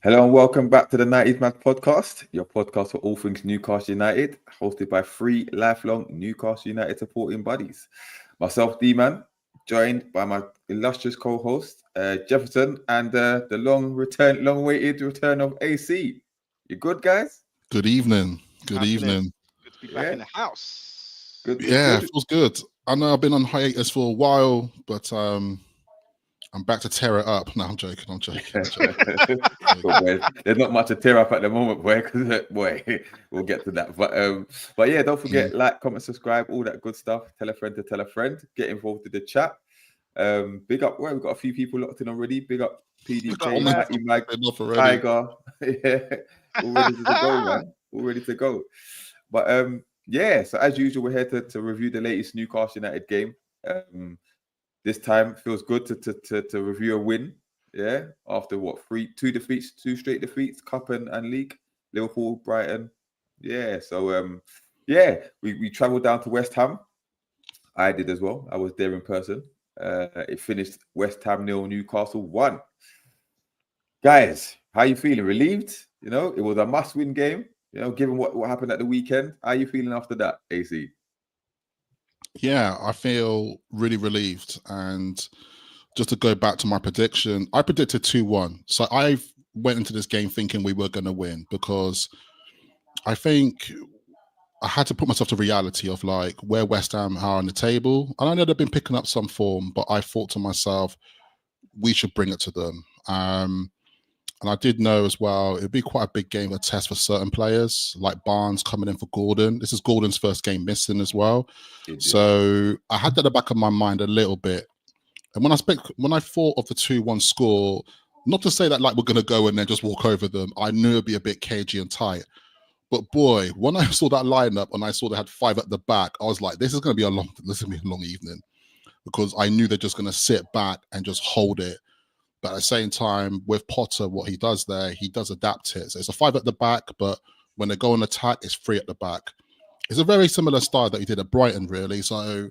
Hello and welcome back to the 90s Math Podcast, your podcast for all things Newcastle United, hosted by three lifelong Newcastle United supporting buddies. Myself, D-Man, joined by my illustrious co-host, Jefferson, and the long-awaited return of AC. You good, guys? Good evening. Good Happening. evening. Good to be back in the house. Good. Yeah, feels good. I know I've been on hiatus for a while, but I'm back to tear it up. No, I'm joking. I'm joking. Boy, there's not much to tear up at the moment, boy. We'll get to that. But yeah, don't forget like, comment, subscribe, all that good stuff. Tell a friend to tell a friend. Get involved in the chat. Big up. We've got a few people locked in already. Big up PDK, Matty Mag, Tiger. Yeah, all ready to go, man. All ready to go. But yeah. So as usual, we're here to review the latest Newcastle United game. This time it feels good to review a win. Yeah, after what, two straight defeats, cup and league, Liverpool, Brighton. Yeah, so we travelled down to West Ham. I did as well. I was there in person. It finished West Ham 0, Newcastle 1. Guys, how you feeling? Relieved? You know, it was a must-win game. You know, given what happened at the weekend, how are you feeling after that, AC? Yeah, I feel really relieved. And just to go back to my prediction, I predicted 2-1. So I went into this game thinking we were going to win because I think I had to put myself to reality of like where West Ham are on the table. And I know they've been picking up some form, but I thought to myself, we should bring it to them. And I did know as well, it'd be quite a big game, a test for certain players, like Barnes coming in for Gordon. This is Gordon's first game missing as well. So I had that at the back of my mind a little bit. And when I thought of the 2-1 score, not to say that like we're going to go and then just walk over them, I knew it'd be a bit cagey and tight. But boy, when I saw that lineup and I saw they had 5 at the back, I was like, this is going to be a long evening, because I knew they're just going to sit back and just hold it. But at the same time, with Potter, what he does there, he does adapt it. So it's a 5 at the back, but when they go on attack, it's 3 at the back. It's a very similar style that he did at Brighton, really. So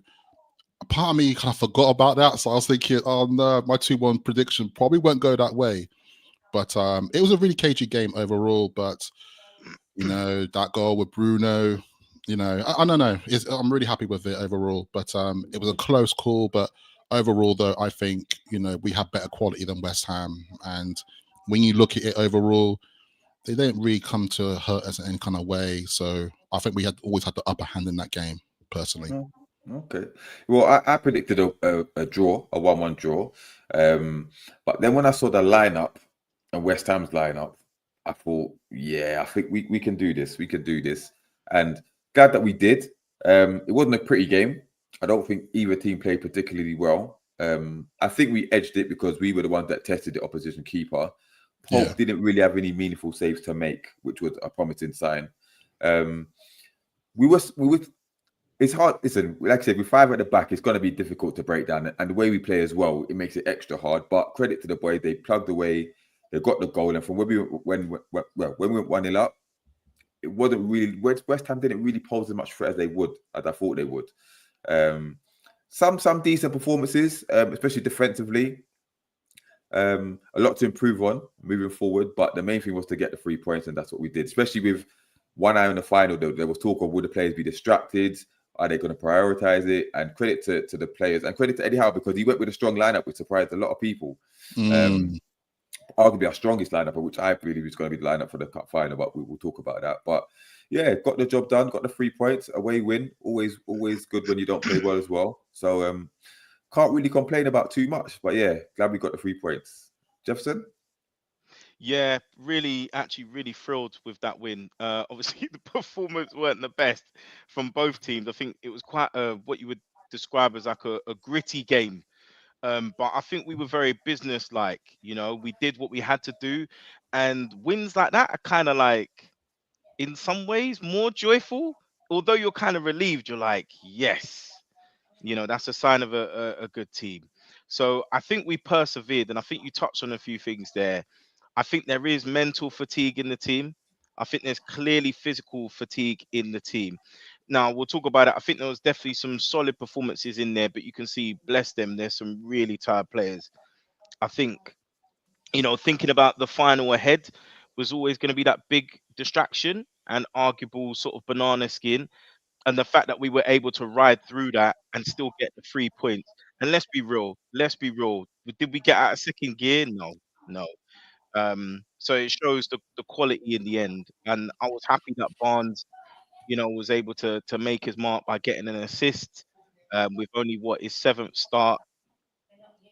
a part of me kind of forgot about that. So I was thinking, oh no, my 2-1 prediction probably won't go that way. But it was a really cagey game overall. But, you know, that goal with Bruno, you know, I don't know. I'm really happy with it overall. But it was a close call. But overall, though, I think, you know, we have better quality than West Ham. And when you look at it overall, they don't really come to hurt us in any kind of way. So I think we always had the upper hand in that game, personally. Okay. Well, I predicted a draw, a 1-1 draw. But then when I saw the lineup and West Ham's lineup, I thought, yeah, I think we can do this. We can do this. And glad that we did. It wasn't a pretty game. I don't think either team played particularly well. I think we edged it because we were the ones that tested the opposition keeper. Pope didn't really have any meaningful saves to make, which was a promising sign. It's hard. Listen, like I said, with 5 at the back, it's going to be difficult to break down. And the way we play as well, it makes it extra hard. But credit to the boys, they plugged away, they got the goal. And from when we went 1-0 up, it wasn't really, West Ham didn't really pose as much threat as I thought they would. Some decent performances, especially defensively. A lot to improve on moving forward, but the main thing was to get the 3 points, and that's what we did. Especially with one eye on the final, there was talk of would the players be distracted? Are they going to prioritize it? And credit to the players, and credit to Eddie Howe, because he went with a strong lineup, which surprised a lot of people. Arguably our strongest lineup, which I believe is going to be the lineup for the cup final, but we will talk about that. But yeah, got the job done, got the 3 points, away win. Always good when you don't play well as well. So can't really complain about too much. But yeah, glad we got the 3 points. Jefferson? Yeah, really thrilled with that win. Obviously, the performance weren't the best from both teams. I think it was quite what you would describe as like a gritty game. But I think we were very business-like. You know, we did what we had to do. And wins like that are kind of like, in some ways, more joyful. Although you're kind of relieved, you're like, yes. You know, that's a sign of a good team. So I think we persevered, and I think you touched on a few things there. I think there is mental fatigue in the team. I think there's clearly physical fatigue in the team. Now, we'll talk about it. I think there was definitely some solid performances in there, but you can see, bless them, there's some really tired players. I think thinking about the final ahead was always going to be that big distraction and arguable sort of banana skin. And the fact that we were able to ride through that and still get the 3 points. And let's be real. Let's be real. Did we get out of second gear? No, no. So it shows the quality in the end. And I was happy that Barnes, was able to make his mark by getting an assist with only his seventh start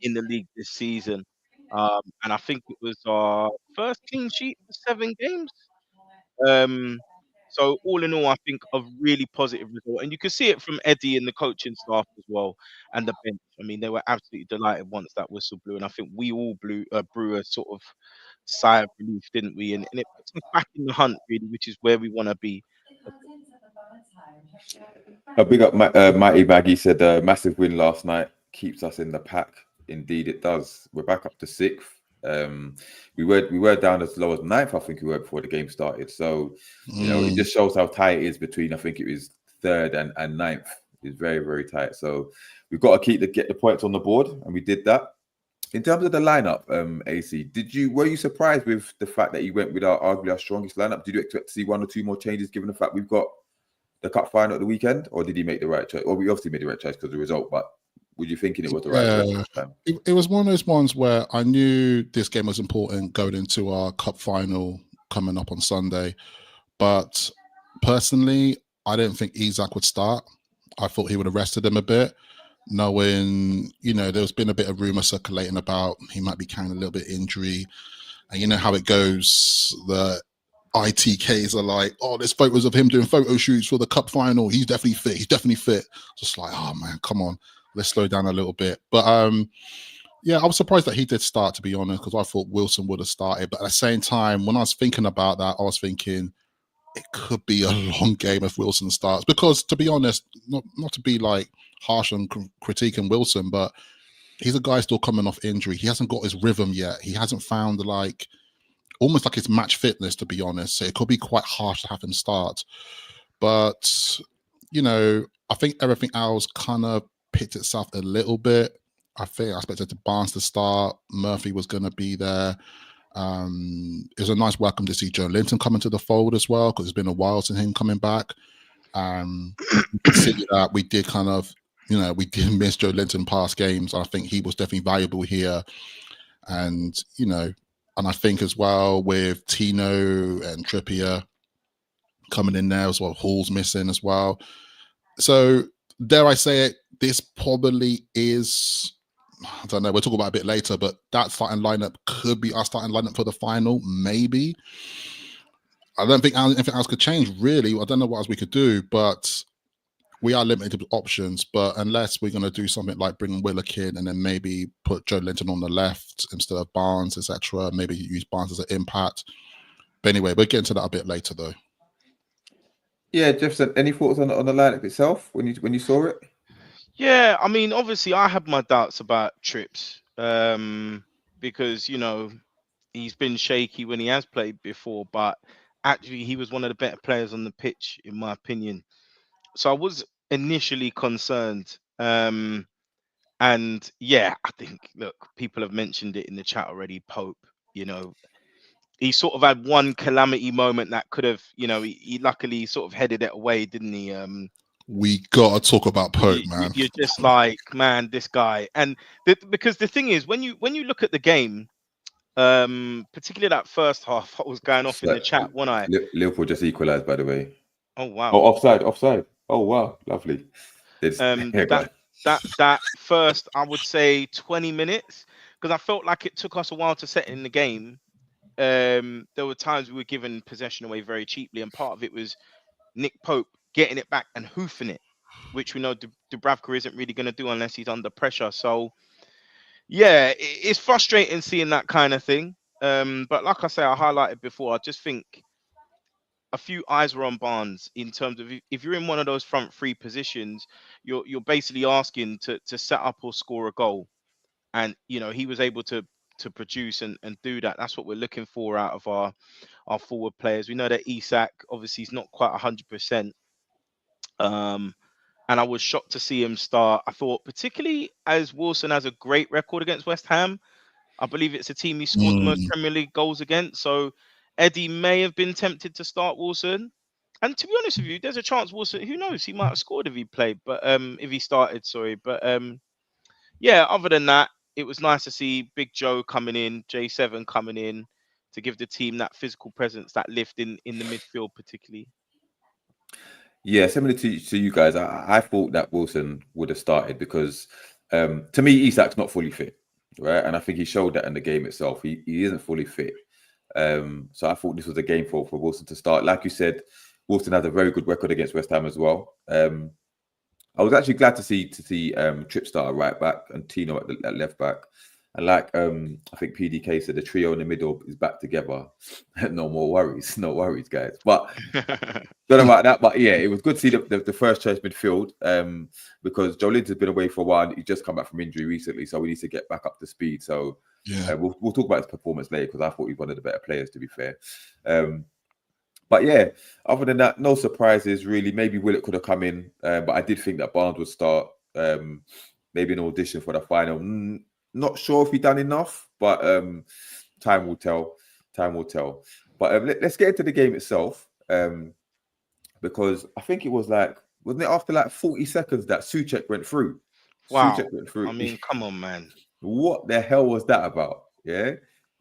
in the league this season. And I think it was our first clean sheet for 7 games. Um, so all in all, I think a really positive result, and you could see it from Eddie and the coaching staff as well, and the bench. I mean, they were absolutely delighted once that whistle blew, and I think we all blew a sort of sigh of relief, didn't we? And it puts us back in the hunt, really, which is where we want to be. A big up, Mighty Maggie said, massive win last night keeps us in the pack. Indeed, it does. We're back up to 6th. We were down as low as 9th, I think we were before the game started. So, it just shows how tight it is between, I think it was 3rd and 9th. It's very, very tight. So we've got to get the points on the board, and we did that. In terms of the lineup, AC, were you surprised with the fact that you went with arguably our strongest lineup? Did you expect to see 1 or 2 more changes given the fact we've got the cup final at the weekend, or did he make the right choice? Well, we obviously made the right choice because of the result, but were you thinking it was the right choice last time? It was one of those ones where I knew this game was important going into our cup final coming up on Sunday, but personally, I didn't think Isak would start. I thought he would have rested him a bit, knowing, there's been a bit of rumour circulating about he might be carrying a little bit of injury, and you know how it goes. The ITKs are like, oh, there's photos of him doing photo shoots for the cup final. He's definitely fit. He's definitely fit. Just like, oh man, come on, let's slow down a little bit. But yeah, I was surprised that he did start, to be honest, because I thought Wilson would have started. But at the same time, when I was thinking about that, I was thinking it could be a long game if Wilson starts. Because to be honest, not to be like harsh on critiquing Wilson, but he's a guy still coming off injury. He hasn't got his rhythm yet. He hasn't found almost like his match fitness, to be honest. So it could be quite harsh to have him start. But, I think everything else kind of picked itself a little bit. I think I expected Barnes to start. Murphy was going to be there. It was a nice welcome to see Joe Linton coming to the fold as well, because it's been a while since him coming back. You can see that we did kind of, we did miss Joe Linton past games. I think he was definitely valuable here. And, and I think as well with Tino and Trippier coming in there as well, Hall's missing as well. So dare I say it, this probably is, I don't know, we'll talk about it a bit later, but that starting lineup could be our starting lineup for the final, maybe. I don't think anything else could change, really. I don't know what else we could do, but we are limited to options. But unless we're going to do something like bring Willokin and then maybe put Joe Linton on the left instead of Barnes, etc., maybe use Barnes as an impact. But anyway, we'll get into that a bit later, though. Yeah, Jefferson, any thoughts on the lineup itself when you saw it? Yeah, I mean, obviously, I had my doubts about Trips because he's been shaky when he has played before, but actually, he was one of the better players on the pitch, in my opinion. So I was initially concerned. And yeah, I think, look, people have mentioned it in the chat already. Pope, he sort of had one calamity moment that could have, he luckily sort of headed it away, didn't he? We gotta talk about Pope, man. You're just like, man, this guy. And because the thing is, when you look at the game, particularly that first half, I was going off in the chat, wasn't I? Liverpool just equalised, by the way. Oh wow. Oh, offside. Oh wow, lovely. That first, I would say 20 minutes, because I felt like it took us a while to set in the game. There were times we were given possession away very cheaply, and part of it was Nick Pope getting it back and hoofing it, which we know Dubravka isn't really going to do unless he's under pressure. So yeah, it's frustrating seeing that kind of thing. But like I say, I highlighted before, I just think a few eyes were on Barnes in terms of if you're in one of those front three positions, you're basically asking to set up or score a goal. And he was able to produce and do that. That's what we're looking for out of our forward players. We know that Isak obviously is not quite 100%. And I was shocked to see him start. I thought, particularly as Wilson has a great record against West Ham, I believe it's a team he scored the most Premier League goals against. So Eddie may have been tempted to start Wilson. And to be honest with you, there's a chance Wilson, who knows, he might have scored if he played, but if he started, sorry. But yeah, other than that, it was nice to see Big Joe coming in, J7 coming in to give the team that physical presence, that lift in the midfield particularly. Yeah, similar to you guys, I thought that Wilson would have started because to me, Isak's not fully fit, right? And I think he showed that in the game itself. He isn't fully fit. So I thought this was a game for Wilson to start. Like you said, Wilson had a very good record against West Ham as well. I was actually glad to see Tripp start at right back and Tino at left back. And like I think PDK said, the trio in the middle is back together. No more worries, no worries, guys. But don't know about that. But yeah, it was good to see the first choice midfield because Joe Linton's been away for a while. He just come back from injury recently, so we need to get back up to speed. So yeah, we'll talk about his performance later because I thought he was one of the better players, to be fair. But yeah, other than that, no surprises really. Maybe Willett could have come in, but I did think that Barnes would start. Maybe an audition for the final. Not sure if he done enough, but time will tell. Time will tell. But let's get into the game itself, because I think it was wasn't it after 40 seconds that Souček went through? Wow. Souček went through. I mean, come on, man. What the hell was that about? Yeah,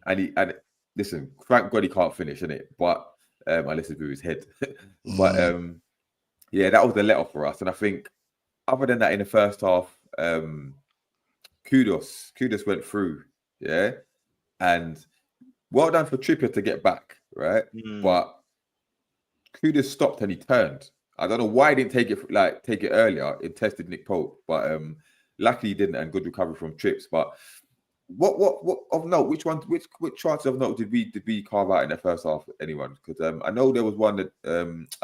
and listen, thank God he can't finish, innit? But I listened to his head. But yeah, that was the let off for us. And I think other than that, in the first half, Kudos went through, yeah, and well done for Trippier to get back, right? But Kudos stopped and he turned. I don't know why he didn't take it earlier. It tested Nick Pope, but luckily he didn't, and good recovery from Trips. But what of note? Which chances of note did we carve out in the first half? Anyone? Because I know there was one that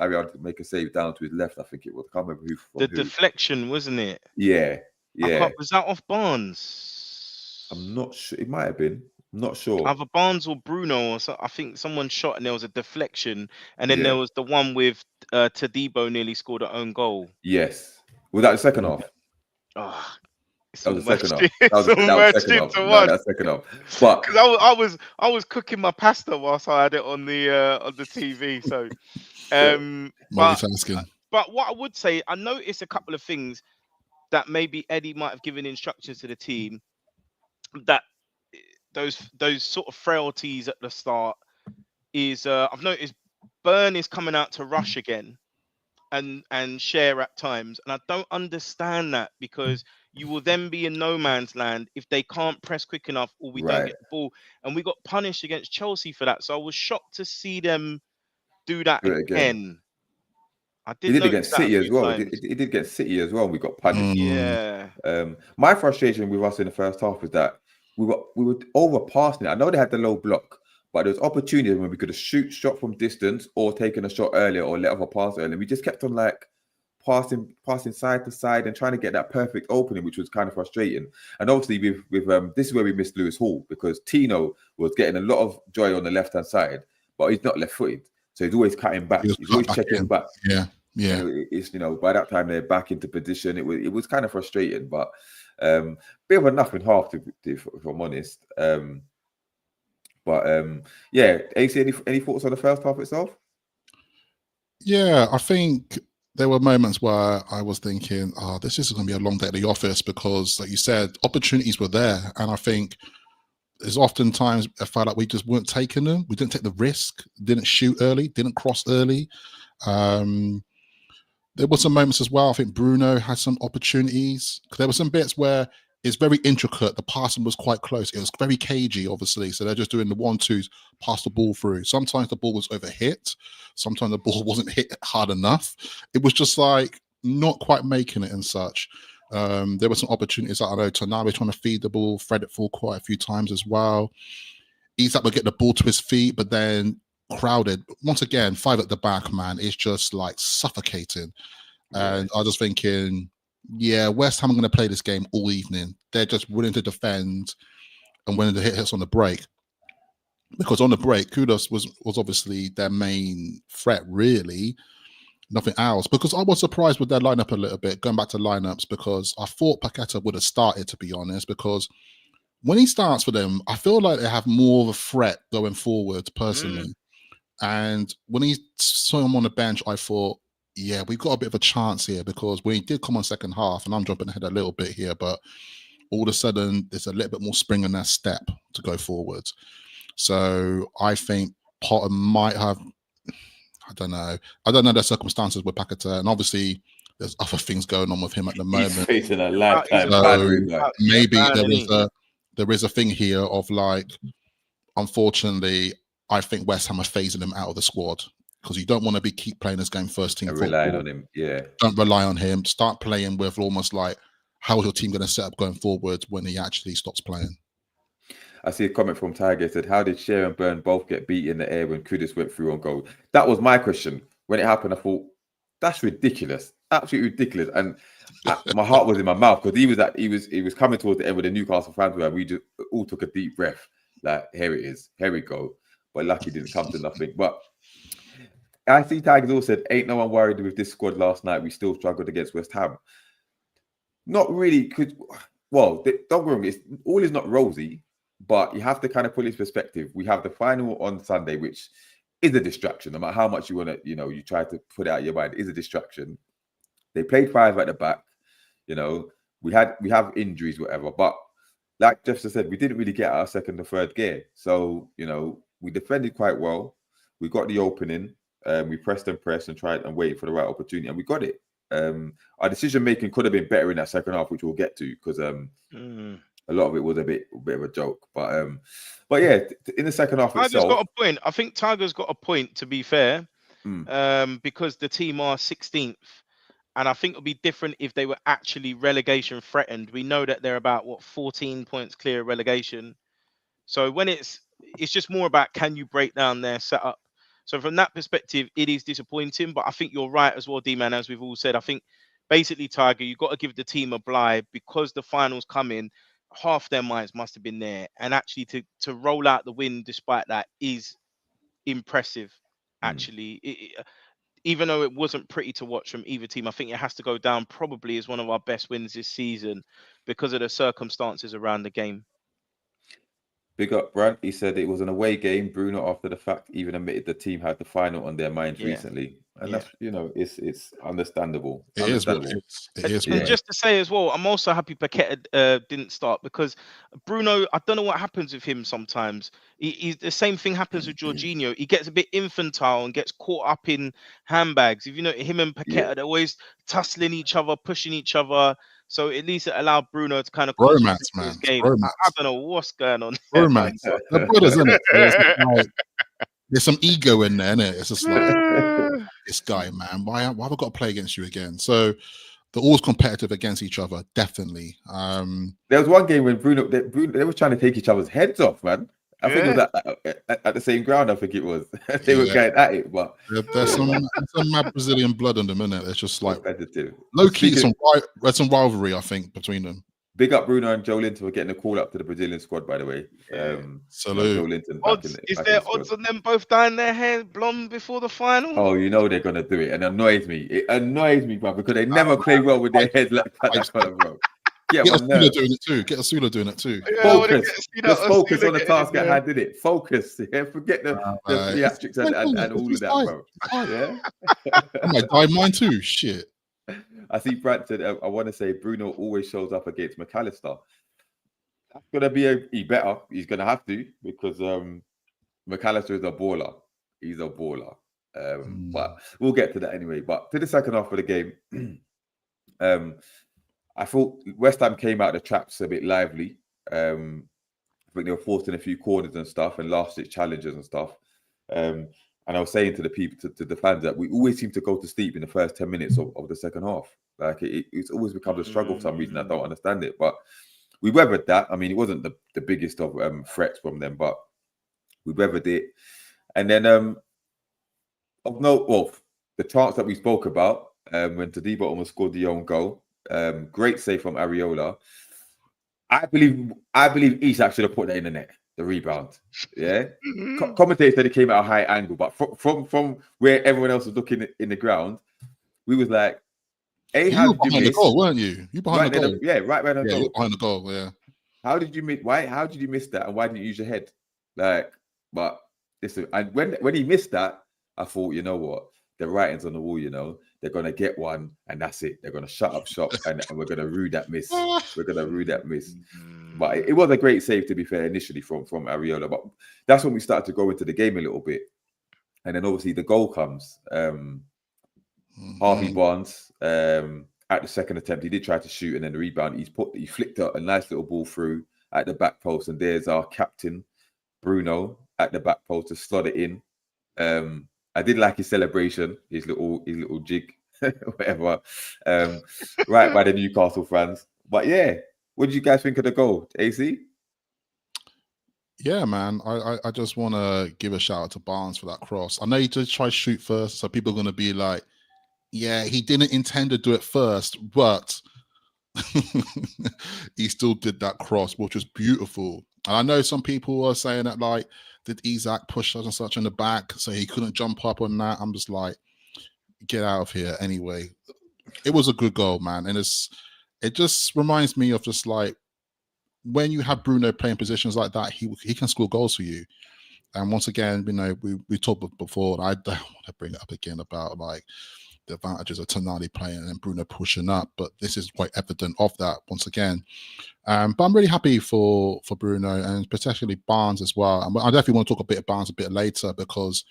Ariel to make a save down to his left. I think it was. I can't remember who. Deflection, wasn't it? Yeah. Yeah. Was that off Barnes? I'm not sure. It might have been. I'm not sure. Either Barnes or Bruno, or so. I think someone shot and there was a deflection, and then there was the one with Tadibo nearly scored an own goal. Yes. Was that the second half? Oh, that was the second half. That was second half. But because I was cooking my pasta whilst I had it on the TV. So, but what I would say, I noticed a couple of things that maybe Eddie might have given instructions to the team, that those sort of frailties at the start is I've noticed Burn is coming out to rush again and share at times, and I don't understand that, because you will then be in no man's land if they can't press quick enough or we don't get the ball, and we got punished against Chelsea for that. So I was shocked to see them do that again. He did against City as well. He did get City as well. We got punished. Yeah. My frustration with us in the first half is that we were overpassing it. I know they had the low block, but there was opportunities when we could have shot from distance or taken a shot earlier or let off a pass earlier. We just kept on passing side to side and trying to get that perfect opening, which was kind of frustrating. And obviously with this is where we missed Lewis Hall, because Tino was getting a lot of joy on the left hand side, but he's not left footed. So he's always cutting back. He's always checking back. Yeah. It's by that time they're back into position. It was kind of frustrating, but bit of a nothing half if I'm honest. Yeah, AC, any thoughts on the first half itself? Yeah, I think there were moments where I was thinking, this is going to be a long day at the office, because, like you said, opportunities were there, and I think there's often times I felt like we just weren't taking them. We didn't take the risk, didn't shoot early, didn't cross early. There were some moments as well. I think Bruno had some opportunities. There were some bits where it's very intricate. The passing was quite close. It was very cagey, obviously. So they're just doing the 1-2s, pass the ball through. Sometimes the ball was overhit. Sometimes the ball wasn't hit hard enough. It was just not quite making it and such. There were some opportunities. I know Toon Army trying to feed the ball, thread it full quite a few times as well. Isak would get the ball to his feet, but then crowded. Once again, 5 at the back, man, it's just suffocating. And I was just thinking, West Ham are going to play this game all evening. They're just willing to defend and willing to hit hits on the break. Because on the break, Kudos was obviously their main threat, really. Nothing else. Because I was surprised with their lineup a little bit, going back to lineups, because I thought Paqueta would have started, to be honest, because when he starts for them, I feel like they have more of a threat going forward, personally. And when he saw him on the bench, I thought, yeah, we've got a bit of a chance here, because when he did come on second half, and I'm jumping ahead a little bit here, but all of a sudden there's a little bit more spring in their step to go forward. So I think Potter might have, I don't know the circumstances with Paquetá, and obviously there's other things going on with him at the moment. He's facing a lifetime So ban. maybe there is a thing here of like, unfortunately, I think West Ham are phasing him out of the squad, because you don't want to keep playing this game first team football. Relying on him, yeah. Don't rely on him. Start playing with almost like, how is your team going to set up going forward when he actually stops playing? I see a comment from Tiger said, how did Shearer and Byrne both get beat in the air when Kudus went through on goal? That was my question. When it happened, I thought, that's ridiculous. Absolutely ridiculous. And my heart was in my mouth, because he was coming towards the end with the Newcastle fans, where we just all took a deep breath. Like, here it is. Here we go. But lucky didn't come to nothing. But I see Tigers all said, ain't no one worried with this squad last night. We still struggled against West Ham. Not really. Don't get me wrong. All is not rosy, but you have to kind of put it in perspective. We have the final on Sunday, which is a distraction. No matter how much you want to, you try to put it out of your mind, it is a distraction. They played 5 at the back. We have injuries, whatever. But like Jeff said, we didn't really get our second or third gear. So, we defended quite well. We got the opening. We pressed and tried and waited for the right opportunity, and we got it. Our decision making could have been better in that second half, which we'll get to, because a lot of it was a bit of a joke. But yeah, in the second half Tiger's itself, got a point. I think Tiger's got a point, to be fair, because the team are 16th. And I think it'll be different if they were actually relegation threatened. We know that they're about 14 points clear of relegation. So when it's just more about, can you break down their setup? So from that perspective, it is disappointing. But I think you're right as well, D-Man, as we've all said. I think basically, Tiger, you've got to give the team a bly, because the finals come in. Half their minds must have been there. And actually to roll out the win despite that is impressive, actually. Even though it wasn't pretty to watch from either team, I think it has to go down probably as one of our best wins this season because of the circumstances around the game. Big up, Brad. He said it was an away game. Bruno, after the fact, even admitted the team had the final on their minds recently. And that's, it's understandable. It is. And just to say as well, I'm also happy Paquetá didn't start, because Bruno, I don't know what happens with him sometimes. He's the same thing happens with Jorginho. He gets a bit infantile and gets caught up in handbags. If you know him and Paquetá, they're always tussling each other, pushing each other. So at least it allowed Bruno to kind of romance, man. His game. Romance. I don't know what's going on. Romance. They're brothers, isn't it? So there's some ego in there, isn't it? It's just like, this guy, man, why have I got to play against you again? So they're always competitive against each other, definitely. There was one game when Bruno, they were trying to take each other's heads off, man. I think it was at the same ground. I think it was. They were going at it, but there's some mad Brazilian blood in them, isn't it? It's just like low key. There's some rivalry, I think, between them. Big up Bruno and Joe Linton for getting a call up to the Brazilian squad, by the way. Salute. Joe Linton. Is there odds on them both dyeing their hair blonde before the final? Oh, they're gonna do it, and it annoys me. It annoys me, bro, because they never play well with their heads like that, bro. Get Asula doing it too. Get Asula doing it too. Focus. Just focus on the task at hand, did it? Focus. Yeah, forget the theatrics and all of that, bro. Yeah. I might dye mine too. Shit. I see Brad said, I want to say Bruno always shows up against McAllister. That's gonna be he better. He's gonna have to, because McAllister is a baller. He's a baller. But we'll get to that anyway. But to the second half of the game, I thought West Ham came out of the traps a bit lively. I think they were forced in a few corners and stuff, and last-ditch challenges and stuff. And I was saying to the people, to the fans, that we always seem to go to sleep in the first 10 minutes of the second half. Like it's always becomes a struggle for some reason. I don't understand it, but we weathered that. I mean, it wasn't the biggest of threats from them, but we weathered it. And then of note, the chance that we spoke about when Tadibo almost scored the own goal. Great save from Areola. I believe Isak should have put that in the net. The rebound, yeah. Commentator said it came at a high angle, but from where everyone else was looking in the ground, we was like, you were behind the goal, weren't you? You behind right the goal, right behind the goal. Behind the goal, yeah. how did you miss? Why? How did you miss that? And why didn't you use your head? Like, but listen, and when he missed that, I thought, you know what? The writing's on the wall. You know, they're gonna get one, and that's it. They're gonna shut up shop, and we're gonna rue that miss. We're gonna rue that miss. But it was a great save, to be fair, initially from Areola. But that's when we started to go into the game a little bit, and then obviously the goal comes. Harvey Barnes, at the second attempt, he did try to shoot, and then the rebound, he flicked a nice little ball through at the back post, and there's our captain Bruno at the back post to slot it in. I did like his celebration, his little jig, whatever, right by the Newcastle fans. But yeah, what did you guys think of the goal, AC? Yeah, man. I just want to give a shout out to Barnes for that cross. I know he did try to shoot first, so people are going to be like, yeah, he didn't intend to do it first, but he still did that cross, which was beautiful. And I know some people are saying that, like, did Isaac push such and such in the back so he couldn't jump up on that? I'm just like, get out of here. Anyway, it was a good goal, man. And it just reminds me of just like when you have Bruno playing positions like that, he can score goals for you. And once again, you know, we talked before, and I don't want to bring it up again about like the advantages of Toon Army playing and Bruno pushing up, but this is quite evident of that once again. But I'm really happy for Bruno and particularly Barnes as well. And I definitely want to talk a bit of Barnes a bit later, because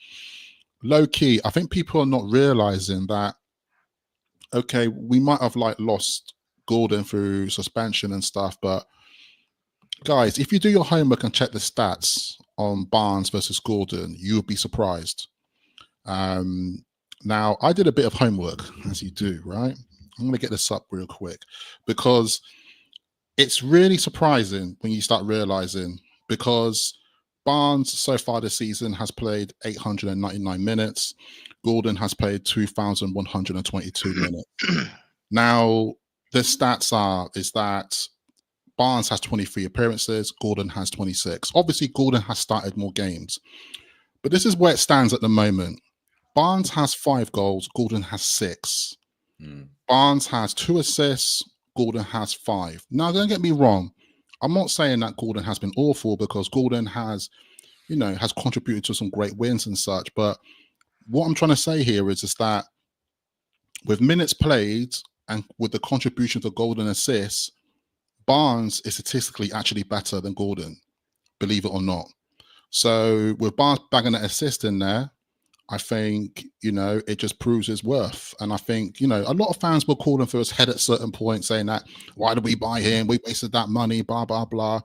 low key, I think people are not realizing that, okay, we might have like lost Gordon through suspension and stuff, but guys, if you do your homework and check the stats on Barnes versus Gordon, you would be surprised. Now, I did a bit of homework, as you do, right? I'm going to get this up real quick, because it's really surprising when you start realizing, because Barnes so far this season has played 899 minutes. Gordon has played 2,122 minutes. Now, the stats is that Barnes has 23 appearances, Gordon has 26. Obviously, Gordon has started more games, but this is where it stands at the moment. Barnes has 5 goals, Gordon has 6. Barnes has 2 assists, Gordon has 5. Now, don't get me wrong. I'm not saying that Gordon has been awful, because Gordon has, you know, has contributed to some great wins and such. But what I'm trying to say here is that with minutes played and with the contribution to Gordon assists, Barnes is statistically actually better than Gordon, believe it or not. So with Barnes bagging an assist in there, I think, you know, it just proves his worth. And I think, you know, a lot of fans were calling for his head at certain points, saying that, why did we buy him? We wasted that money, blah, blah, blah.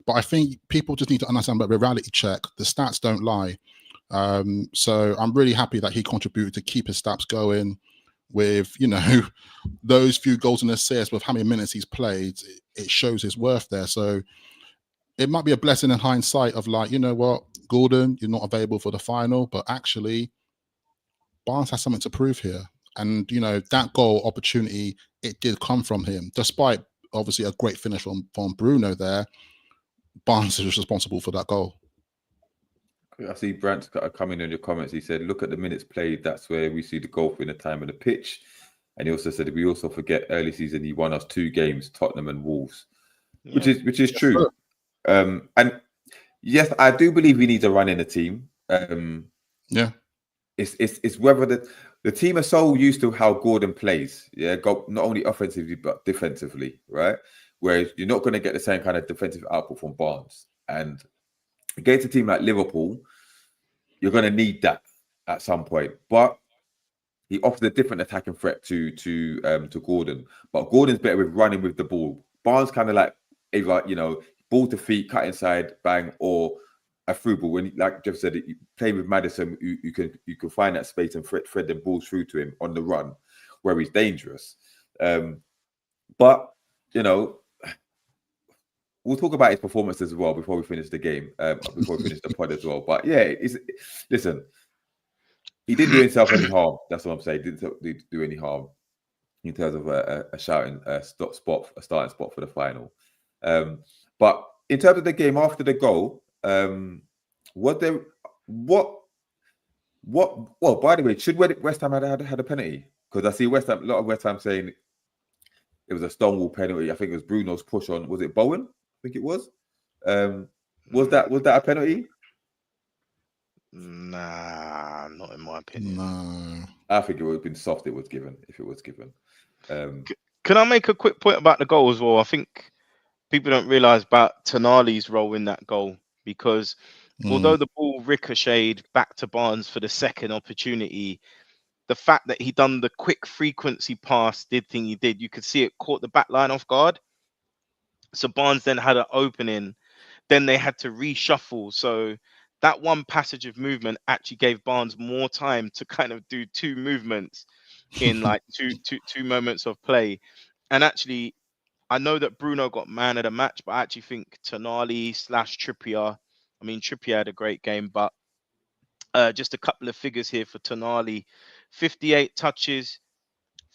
But I think people just need to understand about the reality check. The stats don't lie. So I'm really happy that he contributed to keep his stats going with, you know, those few goals and assists, with how many minutes he's played. It shows his worth there. So it might be a blessing in hindsight of like, you know what, Gordon, you're not available for the final, but actually Barnes has something to prove here. And, you know, that goal opportunity, it did come from him. Despite obviously a great finish from Bruno there, Barnes is responsible for that goal. I see Brant coming in your comments. He said, look at the minutes played. That's where we see the goal in the time of the pitch. And he also said, we also forget early season, he won us 2 games, Tottenham and Wolves, which is true. And yes, I do believe we need to run in a team. Yeah. It's whether the team are so used to how Gordon plays, not only offensively but defensively, right? Whereas you're not going to get the same kind of defensive output from Barnes. And against a team like Liverpool, you're going to need that at some point. But he offers a different attacking threat to Gordon. But Gordon's better with running with the ball. Barnes kind of like either, you know, ball to feet, cut inside, bang, or a through ball. When, like Jeff said, playing with Maddison, you can find that space and thread the balls through to him on the run, where he's dangerous. But you know, we'll talk about his performance as well before we finish the game, before we finish the pod as well. But yeah, listen, he didn't do himself any harm. That's what I'm saying. He didn't do any harm in terms of a starting spot for the final. But in terms of the game after the goal, well, by the way, should West Ham had a penalty? Because I see a lot of West Ham saying it was a Stonewall penalty. I think it was Bruno's push on, was it Bowen? think it was. Was that a penalty? Nah, not in my opinion. No. I think it would have been soft. It was given if it was given. Can I make a quick point about the goal as well? I think people don't realise about Tonali's role in that goal, because although the ball ricocheted back to Barnes for the second opportunity, the fact that he done the quick frequency pass he did, you could see it caught the back line off guard. So Barnes then had an opening, then they had to reshuffle. So that one passage of movement actually gave Barnes more time to kind of do two movements in like two moments of play. And actually, I know that Bruno got man of the match, but I actually think Tonali / Trippier. I mean, Trippier had a great game, but just a couple of figures here for Tonali: 58 touches,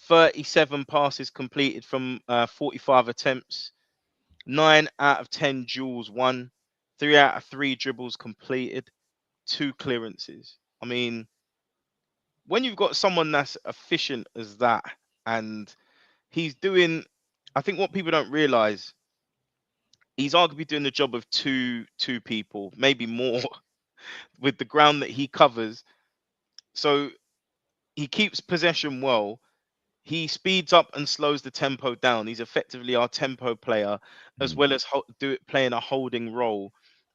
37 passes completed from 45 attempts, 9 out of 10 duels won, 3 out of 3 dribbles completed, 2 clearances. I mean, when you've got someone that's efficient as that, and he's doing, I think what people don't realize, he's arguably doing the job of two people, maybe more, with the ground that he covers. So he keeps possession well. He speeds up and slows the tempo down. He's effectively our tempo player, as well as playing a holding role.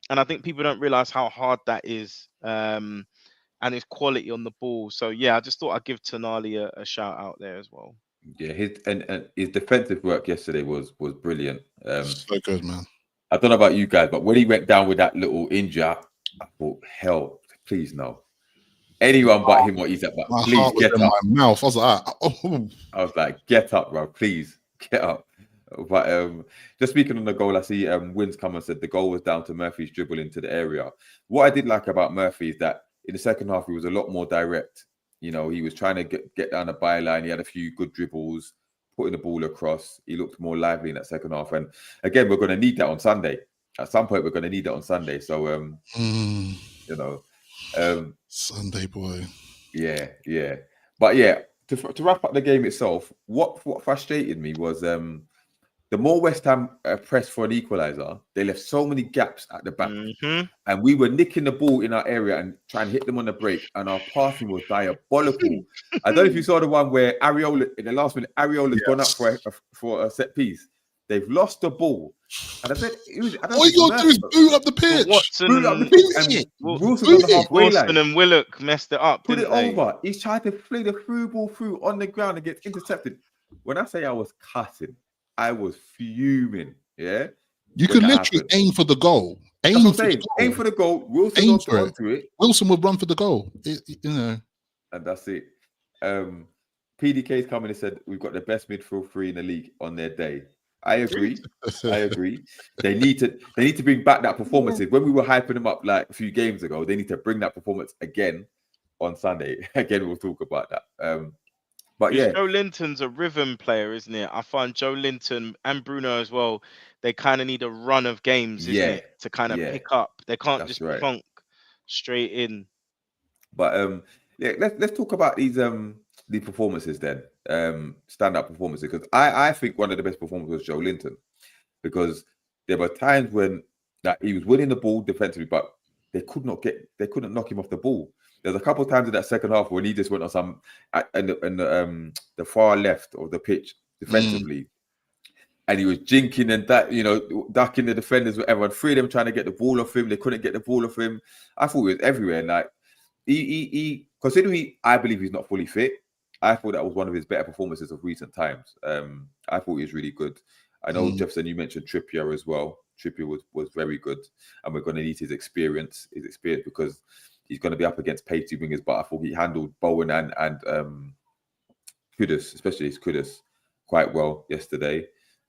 And I think people don't realize how hard that is, and his quality on the ball. So yeah, I just thought I'd give Tonali a shout out there as well. Yeah, his defensive work yesterday was brilliant. So good, man. I don't know about you guys, but when he went down with that little injury, I thought, hell, please no. Anyone but him, what he's at, but My please heart was get in up. my mouth. I was like, oh. I was like, get up, bro, please get up. But just speaking on the goal, I see Wins come and said the goal was down to Murphy's dribble into the area. What I did like about Murphy is that in the second half, he was a lot more direct. You know, he was trying to get down the byline. He had a few good dribbles, putting the ball across. He looked more lively in that second half. And again, we're going to need that on Sunday. At some point, we're going to need that on Sunday. So, you know, Sunday boy. Yeah. But yeah, to wrap up the game itself, what frustrated me was the more West Ham pressed for an equaliser, they left so many gaps at the back. And we were nicking the ball in our area and trying to hit them on the break, and our passing was diabolical. I don't know if you saw the one where Areola, in the last minute, Areola's gone up for a set piece. They've lost the ball. And I said, all you got to do is boot up the pitch. Wilson on the halfway line. And Willock messed it up. Put it over. He's trying to play the through ball through on the ground and gets intercepted. When I say I was cussing, I was fuming. Yeah, you could literally aim for the goal. Aim for the goal. Wilson will run to it. Wilson would run for the goal. You know, and that's it. PDK's coming and said we've got the best midfield three in the league on their day. I agree. They need to bring back that performance. When we were hyping them up like a few games ago, they need to bring that performance again on Sunday. Again, we'll talk about that. But yeah, Joe Linton's a rhythm player, isn't it? I find Joe Linton and Bruno as well. They kind of need a run of games, isn't it, to kind of pick up. They can't just plonk straight in. But yeah, let's talk about these the performances then. Stand-up performances, because I think one of the best performances was Joe Linton, because there were times when that he was winning the ball defensively, but they couldn't knock him off the ball. There's a couple of times in that second half when he just went on some the far left of the pitch defensively, and he was jinking and that, you know, ducking the defenders, whatever, and three of them trying to get the ball off him. They couldn't get the ball off him. I thought he was everywhere. And like he considering I believe he's not fully fit, I thought that was one of his better performances of recent times. I thought he was really good. I know, Jefferson, you mentioned Trippier as well. Trippier was very good, and we're going to need his experience because he's going to be up against pacey wingers. But I thought he handled Bowen and Kudus, especially his Kudus, quite well yesterday.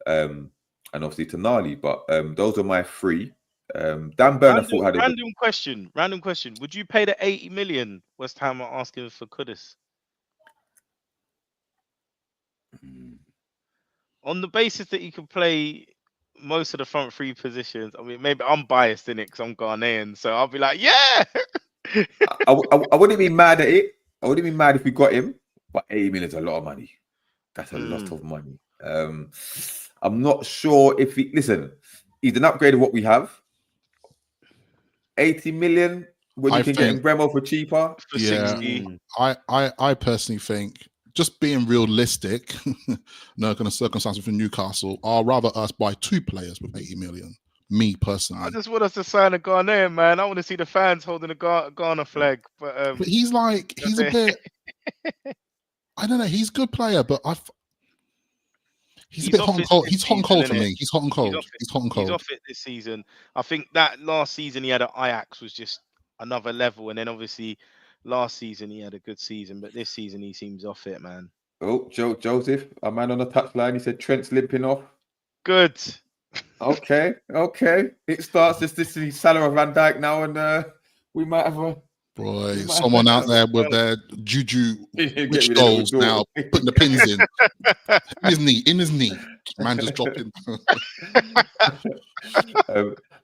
And obviously Tonali. But those are my three. Dan Burn, had a random question. Would you pay the 80 million West Ham are asking for Kudus? On the basis that you can play most of the front three positions. I mean, maybe I'm biased in it because I'm Ghanaian, so I'll be like, yeah. I wouldn't be mad at it. I wouldn't be mad if we got him, but 80 million is a lot of money. That's a lot of money. I'm not sure if he listen. He's an upgrade of what we have. 80 million when you can get Bremo for cheaper. For 60. I personally think, just being realistic, no kind of circumstances for Newcastle, I'd rather us buy 2 players with 80 million. Me personally. I just want us to sign a Ghanaian, man. I want to see the fans holding a Ghana flag. But he's like, he's a bit, I don't know, he's a good player, but he's a bit hot and cold. He's hot and cold for me. He's hot and cold. He's hot and cold. He's off it this season. I think that last season he had at Ajax was just another level. And then obviously last season he had a good season, but this season he seems off it, man. Oh, Joseph, a man on the touchline. He said Trent's limping off. Good. Okay. It starts just this is Salah Van Dijk now, and we might have a someone out there with their juju witch goals now, putting the pins in his knee. Man just dropped him.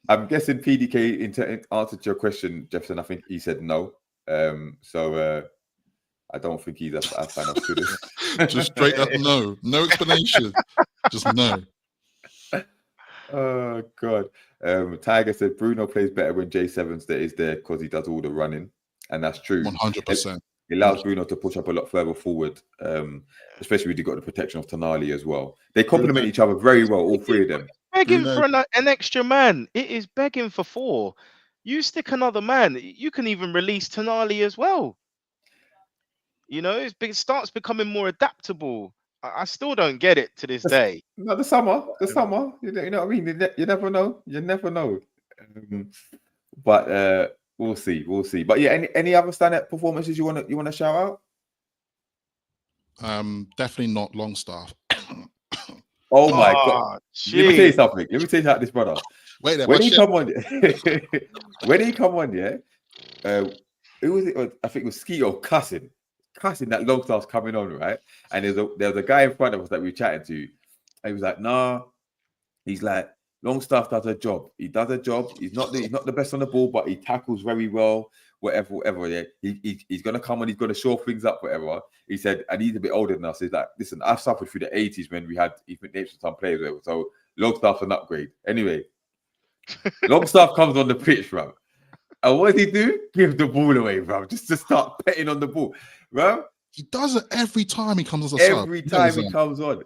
I'm guessing PDK answered your question, Jefferson. I think he said no. So I don't think he's a fan of this. Just straight up no explanation, just no. Oh God. Tiger said Bruno plays better when J7's there is there because he does all the running, and that's true. 100%. It allows Bruno to push up a lot further forward, especially when you've got the protection of Tonali as well. They complement each other very well, all 3 of them. Begging for an extra man. It is begging for 4. You stick another man. You can even release Tonali as well. You know, it starts becoming more adaptable. I still don't get it to this day. No, the summer. You know what I mean? You never know. But we'll see. But yeah, any other standout performances you want to shout out? Definitely not Longstaff. Oh my God! Geez. Let me tell you something. Let me tell you about this brother. Wait, when he come on, yeah. Who was it? I think it was Skeeto cussing that Longstaff's coming on, right? And there was a guy in front of us that we were chatting to. And he was like, nah. He's like, Longstaff does a job. He does a job. He's not the best on the ball, but he tackles very well. Whatever. Yeah, he's gonna come on. He's gonna shore things up. Whatever. He said, and he's a bit older than us. He's like, listen, I've suffered through the 80s when we had even names for some players. Whatever. So Longstaff's an upgrade. Anyway, Longstaff comes on the pitch, bro. And what does he do? Give the ball away, bro. Just to start petting on the ball, bro. He does it every time he comes on. Every time he comes on,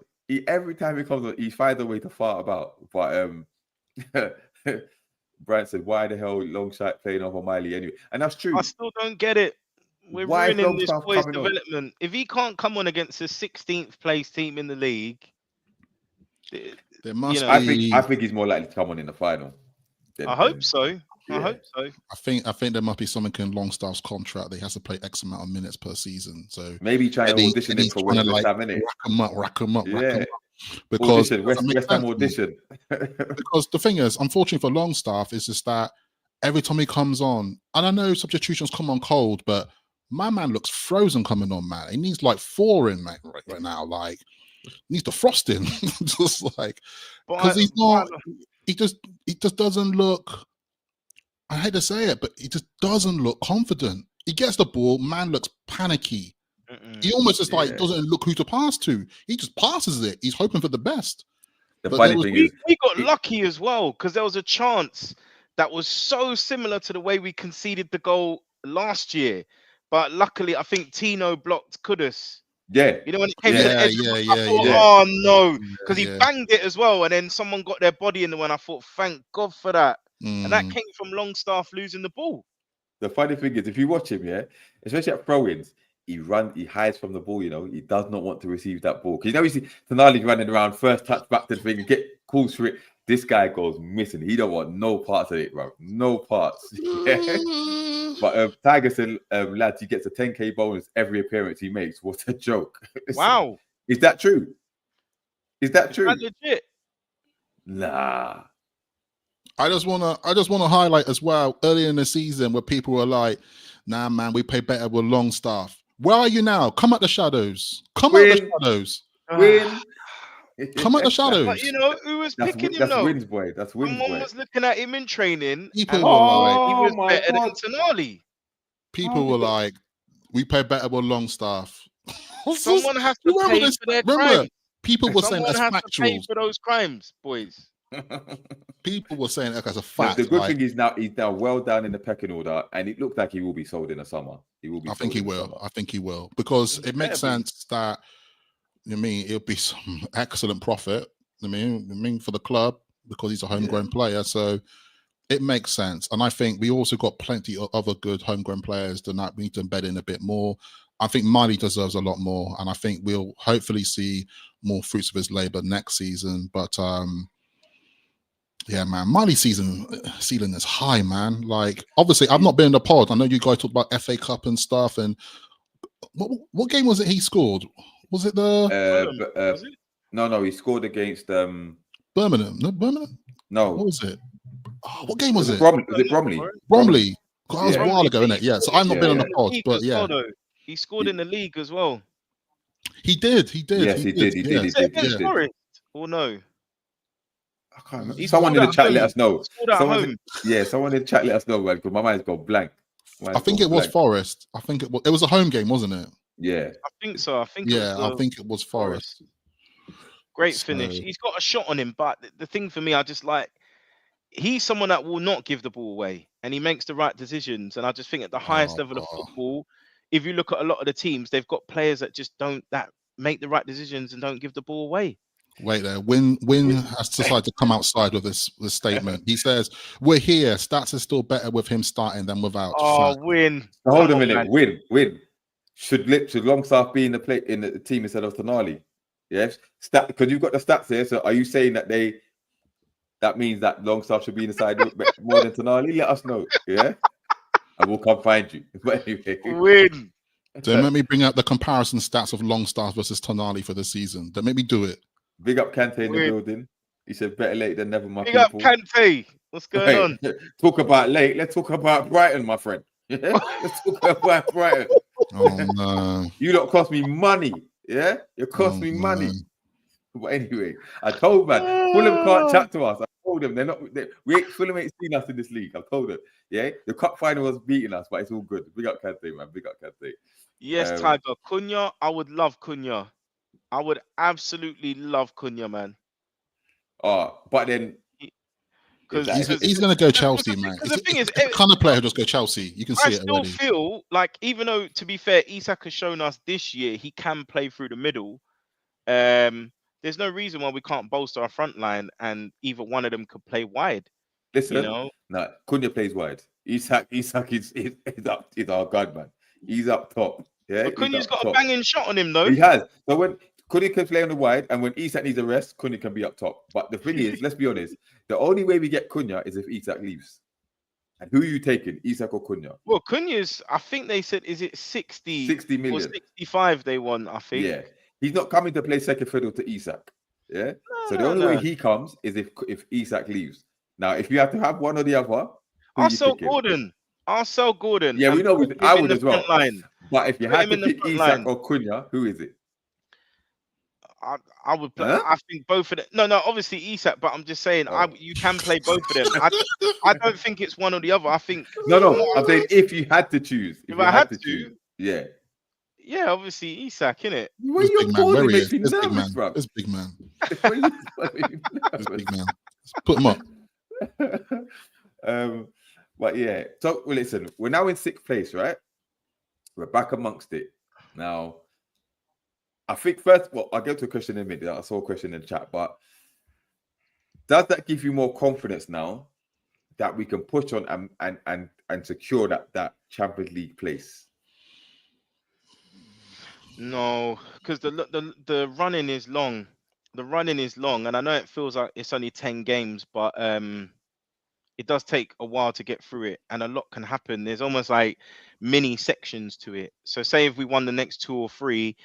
he finds a way to fart about. But Brian said, "Why the hell Longshot playing over Miley anyway?" And that's true. I still don't get it. We're ruining this boy's development. If he can't come on against the 16th place team in the league, there must be. I think he's more likely to come on in the final. I hope so. Yeah. I hope so. I think there must be something in Longstaff's contract that he has to play X amount of minutes per season. So maybe try to audition him for West Ham, innit? Rack him up. Because West Ham audition. Because the thing is, unfortunately for Longstaff, is just that every time he comes on, and I know substitutions come on cold, but my man looks frozen coming on, man. He needs like 4 in right now. Like, he needs to frost in. Just like, because he's not. He just doesn't look. I hate to say it, but he just doesn't look confident. He gets the ball, man looks panicky. He almost just like doesn't look who to pass to. He just passes it. He's hoping for the best. The funny thing is, we got lucky as well, because there was a chance that was so similar to the way we conceded the goal last year. But luckily, I think Tino blocked Kudus. Yeah. You know, when it came to the edge, I thought, oh no, because he banged it as well. And then someone got their body in the one. I thought, thank God for that. And that came from Longstaff losing the ball. The funny thing is, if you watch him, especially at throw-ins, he hides from the ball, he does not want to receive that ball. Because you see Tonali running around, first touch back to the thing, and get calls for it. This guy goes missing. He don't want no parts of it, bro. No parts. But Tiger said, lads, he gets a 10K bonus every appearance he makes. What a joke. Wow. Is that true? Is that legit? Nah. I just wanna highlight as well, earlier in the season where people were like, nah man, we pay better with Longstaff. Where are you now? Come at the shadows. Come at the shadows. Win. Come at the shadows. But who was picking him? That's Wins boy. That's Wins boy. Someone was looking at him in training. People he was better than Tonali. People were like, we pay better with Longstaff. Someone has to pay for their crimes. People were saying that's factual. Someone has to pay factuals. for those crimes, boys. People were saying as a The fact. good thing is he's now well down in the pecking order, and it looks like he will be sold in the summer. He will be. I think he will. I think he will, because it makes sense that, I mean, it'll be some excellent profit. I mean, for the club, because he's a homegrown player, so it makes sense. And I think we also got plenty of other good homegrown players that we need to embed in a bit more. I think Miley deserves a lot more, and I think we'll hopefully see more fruits of his labor next season. But yeah, man, Miley's ceiling is high, man. Like, obviously, I've not been in the pod. I know you guys talk about FA Cup and stuff. And what game was it he scored? Was it was it? No, he scored against Birmingham? No, Birmingham. No, what was it? Oh, what game was it? Was it Bromley? Bromley. That was a while ago, isn't it? Yeah. So I've not been on the pod, but yeah, he scored in the league as well. He did. Yes, he did. He did. Against Forest, or no? I can't remember. Someone in the chat let us know. Someone in the chat let us know, man, because my mind's gone blank. I think it was Forest. I think it was a home game, wasn't it? Yeah. I think so. I think it was Forest. Great finish. He's got a shot on him, but the thing for me, I just like, he's someone that will not give the ball away, and he makes the right decisions. And I just think at the highest level of football, if you look at a lot of the teams, they've got players that just don't make the right decisions and don't give the ball away. Wait there. Win has decided to come outside with this statement. He says, "We're here. Stats is still better with him starting than without." Oh, Win. Hold a minute. Win. Should Longstaff be in the team instead of Tonali? Yes. Because you've got the stats here. So are you saying that means that Longstaff should be in the side more than Tonali? Let us know. Yeah. And we'll come find you. But anyway. Win. Don't make me bring out the comparison stats of Longstaff versus Tonali for the season. Don't make me do it. Big up Kante in the building. He said, better late than never, my people. Big up Kante. What's going on? Talk about late. Let's talk about Brighton, my friend. Yeah? Let's talk about Brighton. Oh, no. You lot cost me money. Yeah? You cost me money. But anyway, I told man, Fulham can't chat to us. I told them Fulham ain't seen us in this league. I told them. Yeah? The cup final was beating us, but it's all good. Big up Kante, man. Big up Kante. Yes, Tiger. Cunha, I would love Cunha. I would absolutely love Cunha, man. But then because he's going to go Chelsea, man. Because the thing is, the kind of player who just go Chelsea. You can see it already. I still feel like, even though, to be fair, Isak has shown us this year he can play through the middle. There's no reason why we can't bolster our front line and either one of them could play wide. Listen, no, Cunha plays wide. Isak is our god, man. He's up top. Yeah, but Cunha's got a banging shot on him, though. He has. So when Cunha can play on the wide, and when Isak needs a rest, Cunha can be up top. But the thing is, let's be honest, the only way we get Cunha is if Isak leaves. And who are you taking, Isak or Cunha? Well, Cunha's, I think they said, is it 60 million or 65 they want, I think. Yeah. He's not coming to play second fiddle to Isak. Yeah. So the only way he comes is if Isak leaves. Now, if you have to have one or the other, I'll sell Gordon. Yeah, we know. I would as well. Line. But if you had to pick Isak or Cunha, who is it? I would play. Huh? I think both of them. No, obviously Isak. But I'm just saying, you can play both of them. I don't think it's one or the other. I think. No. I'm saying if you had to choose. If I had to choose. Yeah. Yeah, obviously Isak, innit? Where you going? Makes me nervous, bro. This big man. This big man. Put him up. But yeah. So listen, we're now in 6th place, right? We're back amongst it now. I think first, I'll get to a question in a minute. I saw a question in the chat, but does that give you more confidence now that we can push on and secure that Champions League place? No, because the running is long. The running is long, and I know it feels like it's only 10 games, but it does take a while to get through it, and a lot can happen. There's almost like mini sections to it. So say if we won the next 2 or 3,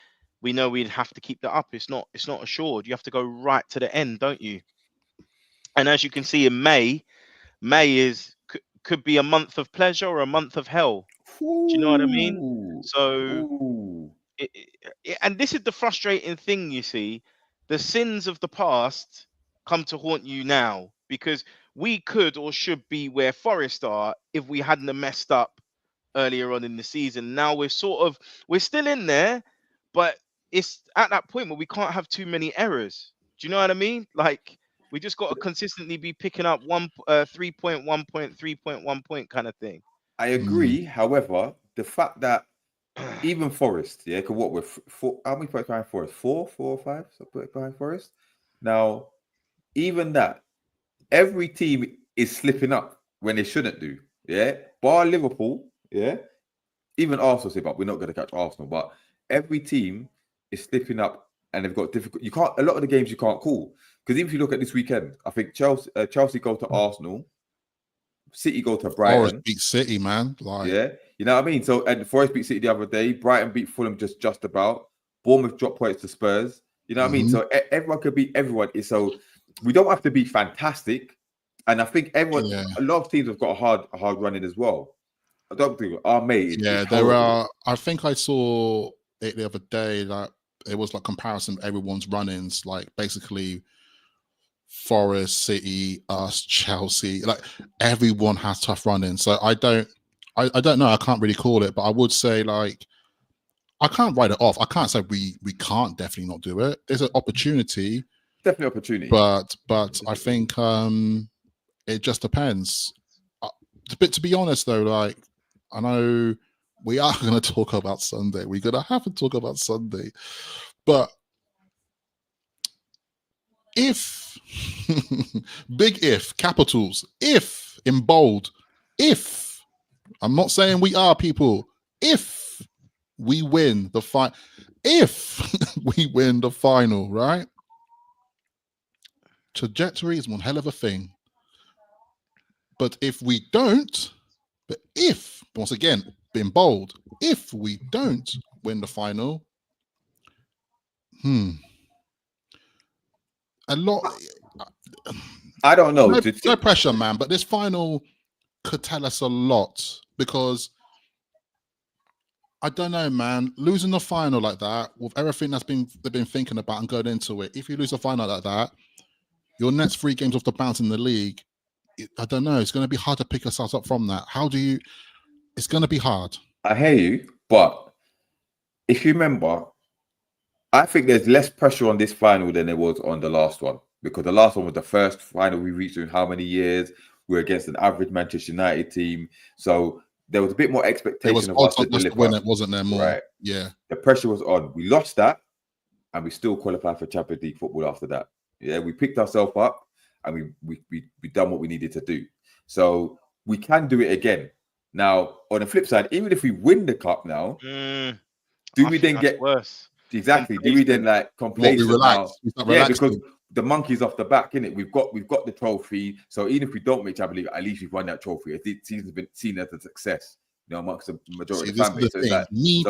we know we'd have to keep that up. It's not assured. You have to go right to the end, don't you? And as you can see in May could be a month of pleasure or a month of hell. Do you know what I mean? So, and this is the frustrating thing, you see. The sins of the past come to haunt you now, because we could or should be where Forest are if we hadn't messed up earlier on in the season. Now we're still in there, but it's at that point where we can't have too many errors. Do you know what I mean? Like, We just got to consistently be picking up 3.1 point, 3.1 point kind of thing. I agree. However, the fact that even Forest, yeah, because what we're four, how many points behind Forest? Four or five behind Forest. Now, even that, every team is slipping up when they shouldn't do. Yeah, bar Liverpool. Yeah, even Arsenal say, but we're not going to catch Arsenal. But every team is slipping up, and they've got difficult. You can't. A lot of the games you can't call, because even if you look at this weekend, I think Chelsea go to Arsenal, City go to Brighton. Forest beat City, man. Like, yeah, you know what I mean. So, and Forest beat City the other day. Brighton beat Fulham just about. Bournemouth dropped points to Spurs. You know what I mean. So everyone could beat everyone. So we don't have to be fantastic. And I think everyone, a lot of teams have got a hard running as well. I don't think our mate. Yeah, there are. I think I saw it the other day that it was like comparison of everyone's run-ins, like basically Forest, City, us, Chelsea. Like everyone has tough run-ins. So I don't know. I can't really call it, but I would say like I can't write it off. I can't say we can't definitely not do it. There's an opportunity. Definitely opportunity. But I think it just depends. But to be honest, though, like I know we are going to talk about Sunday. We're going to have to talk about Sunday. But if, big if, capitals, if in bold, if, I'm not saying we are people, if we win the fight, if we win the final, right? Trajectory is one hell of a thing. But if we don't, once again, being bold, if we don't win the final, a lot. I don't know. No pressure, man. But this final could tell us a lot because I don't know, man. Losing the final like that, with everything they've been thinking about and going into it, if you lose a final like that, your next 3 games off the bounce in the league, I don't know. It's going to be hard to pick ourselves up from that. It's going to be hard. I hear you, but if you remember, I think there's less pressure on this final than there was on the last one, because the last one was the first final we reached in how many years? We're against an average Manchester United team, so there was a bit more expectation of us to deliver. When it wasn't there more, right? Yeah, the pressure was on. We lost that, and we still qualified for Champions League football after that. Yeah, we picked ourselves up, and we done what we needed to do. So we can do it again. Now, on the flip side, even if we win the cup now, do we then get worse? Exactly. Do we then like complacent now? Yeah, because the monkey's off the back, innit? We've got the trophy. So even if we don't make Champions League, at least we've won that trophy. It seems been seen as a success, you know, amongst the majority of the family. So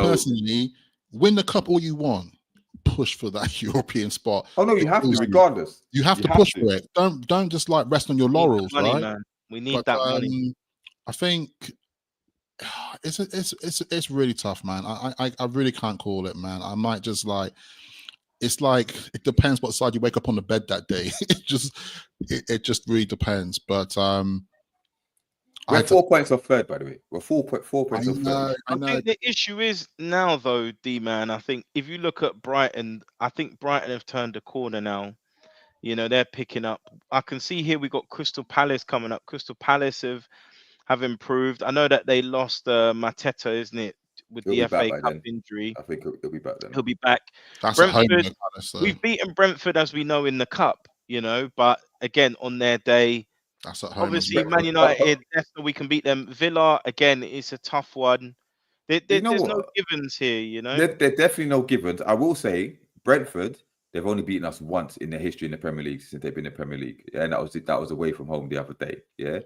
personally, win the cup all you want. Push for that European spot. Oh no, you have to, regardless. You have to push for it. Don't just like rest on your laurels, right? Man. We need that money. I think it's really tough, man. I really can't call it, man. I might just like it's like it depends what side you wake up on the bed that day. it just really depends. But we're 4 points off third, by the way. We're 4 points off third. I think the issue is now, though, D-Man. I think if you look at Brighton, I think Brighton have turned a corner now. You know, they're picking up. I can see here we got Crystal Palace coming up. Crystal Palace have improved. I know that they lost Mateta, isn't it, with the FA Cup injury. I think he'll be back then. He'll be back. That's Brentford, we've beaten Brentford, as we know, in the cup, you know, but again, on their day, that's at home. Obviously, Man United, we can beat them. Villa, again, it's a tough one. There's no givens here, you know. There's definitely no givens. I will say, Brentford, they've only beaten us once in their history in the Premier League since they've been in the Premier League. Yeah, and that was away from home the other day. Yeah.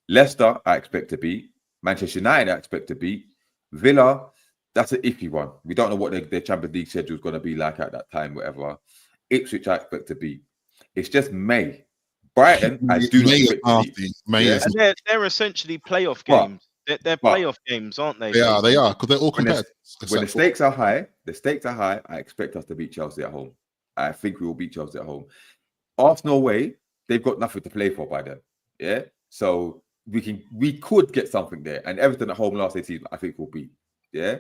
Leicester, I expect to beat. Manchester United, I expect to beat. Villa, that's an iffy one. We don't know what their Champions League schedule is going to be like at that time, whatever. Ipswich, I expect to beat. It's just May. Brighton, I do not expect to beat. And they're essentially playoff games. They're playoff games, aren't they? They are, because they're all competitive. When the stakes are high, I expect us to beat Chelsea at home. I think we will beat Chelsea at home. Arsenal away, they've got nothing to play for by then. Yeah? So we could get something there. And Everton at home last 18, I think will beat. Yeah.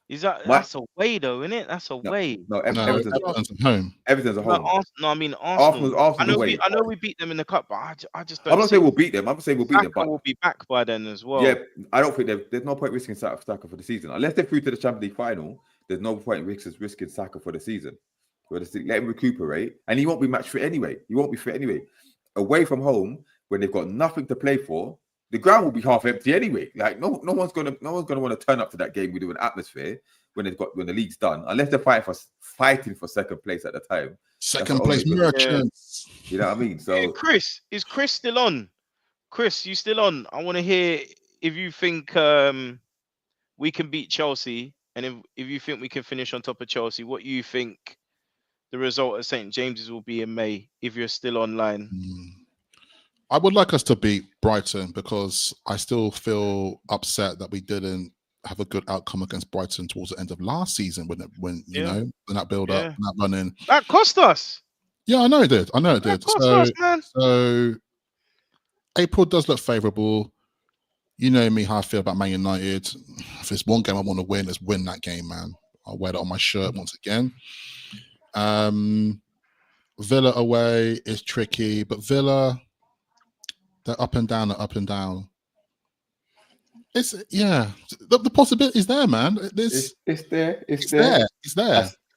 That's away though, isn't it? That's away. No, No, Everton's at home. Everton's a No, home. I mean Arsenal. Arsenal's away. I know we beat them in the cup, but I just don't. I'm not saying we'll beat them. I'm not saying we'll beat them, Saka but will be back by then as well. yeah, I don't think there's no point risking Saka for the season unless they're through to the Champions League final. There's no point risking Saka for the season. Let him recuperate, and he won't be match fit anyway. He won't be fit anyway. Away from home, when they've got nothing to play for, the ground will be half empty anyway. Like no one's gonna want to turn up to that game with an atmosphere when the league's done, unless they're fighting for second place at the time. Second place merchants. You know what I mean? So, hey, Chris, is Chris still on? Chris, you still on? I want to hear if you think we can beat Chelsea, and if you think we can finish on top of Chelsea, what you think the result at St. James's will be in May, if you're still online. I would like us to beat Brighton because I still feel upset that we didn't have a good outcome against Brighton towards the end of last season when you know, when that build up, that running. That cost us. Yeah, I know it did. Cost us, man. So April does look favourable. You know me, how I feel about Man United. If there's one game I want to win, let's win that game, man. I'll wear that on my shirt once again. Villa away is tricky, but Villa, they're up and down. It's the possibility is there, man. It's there.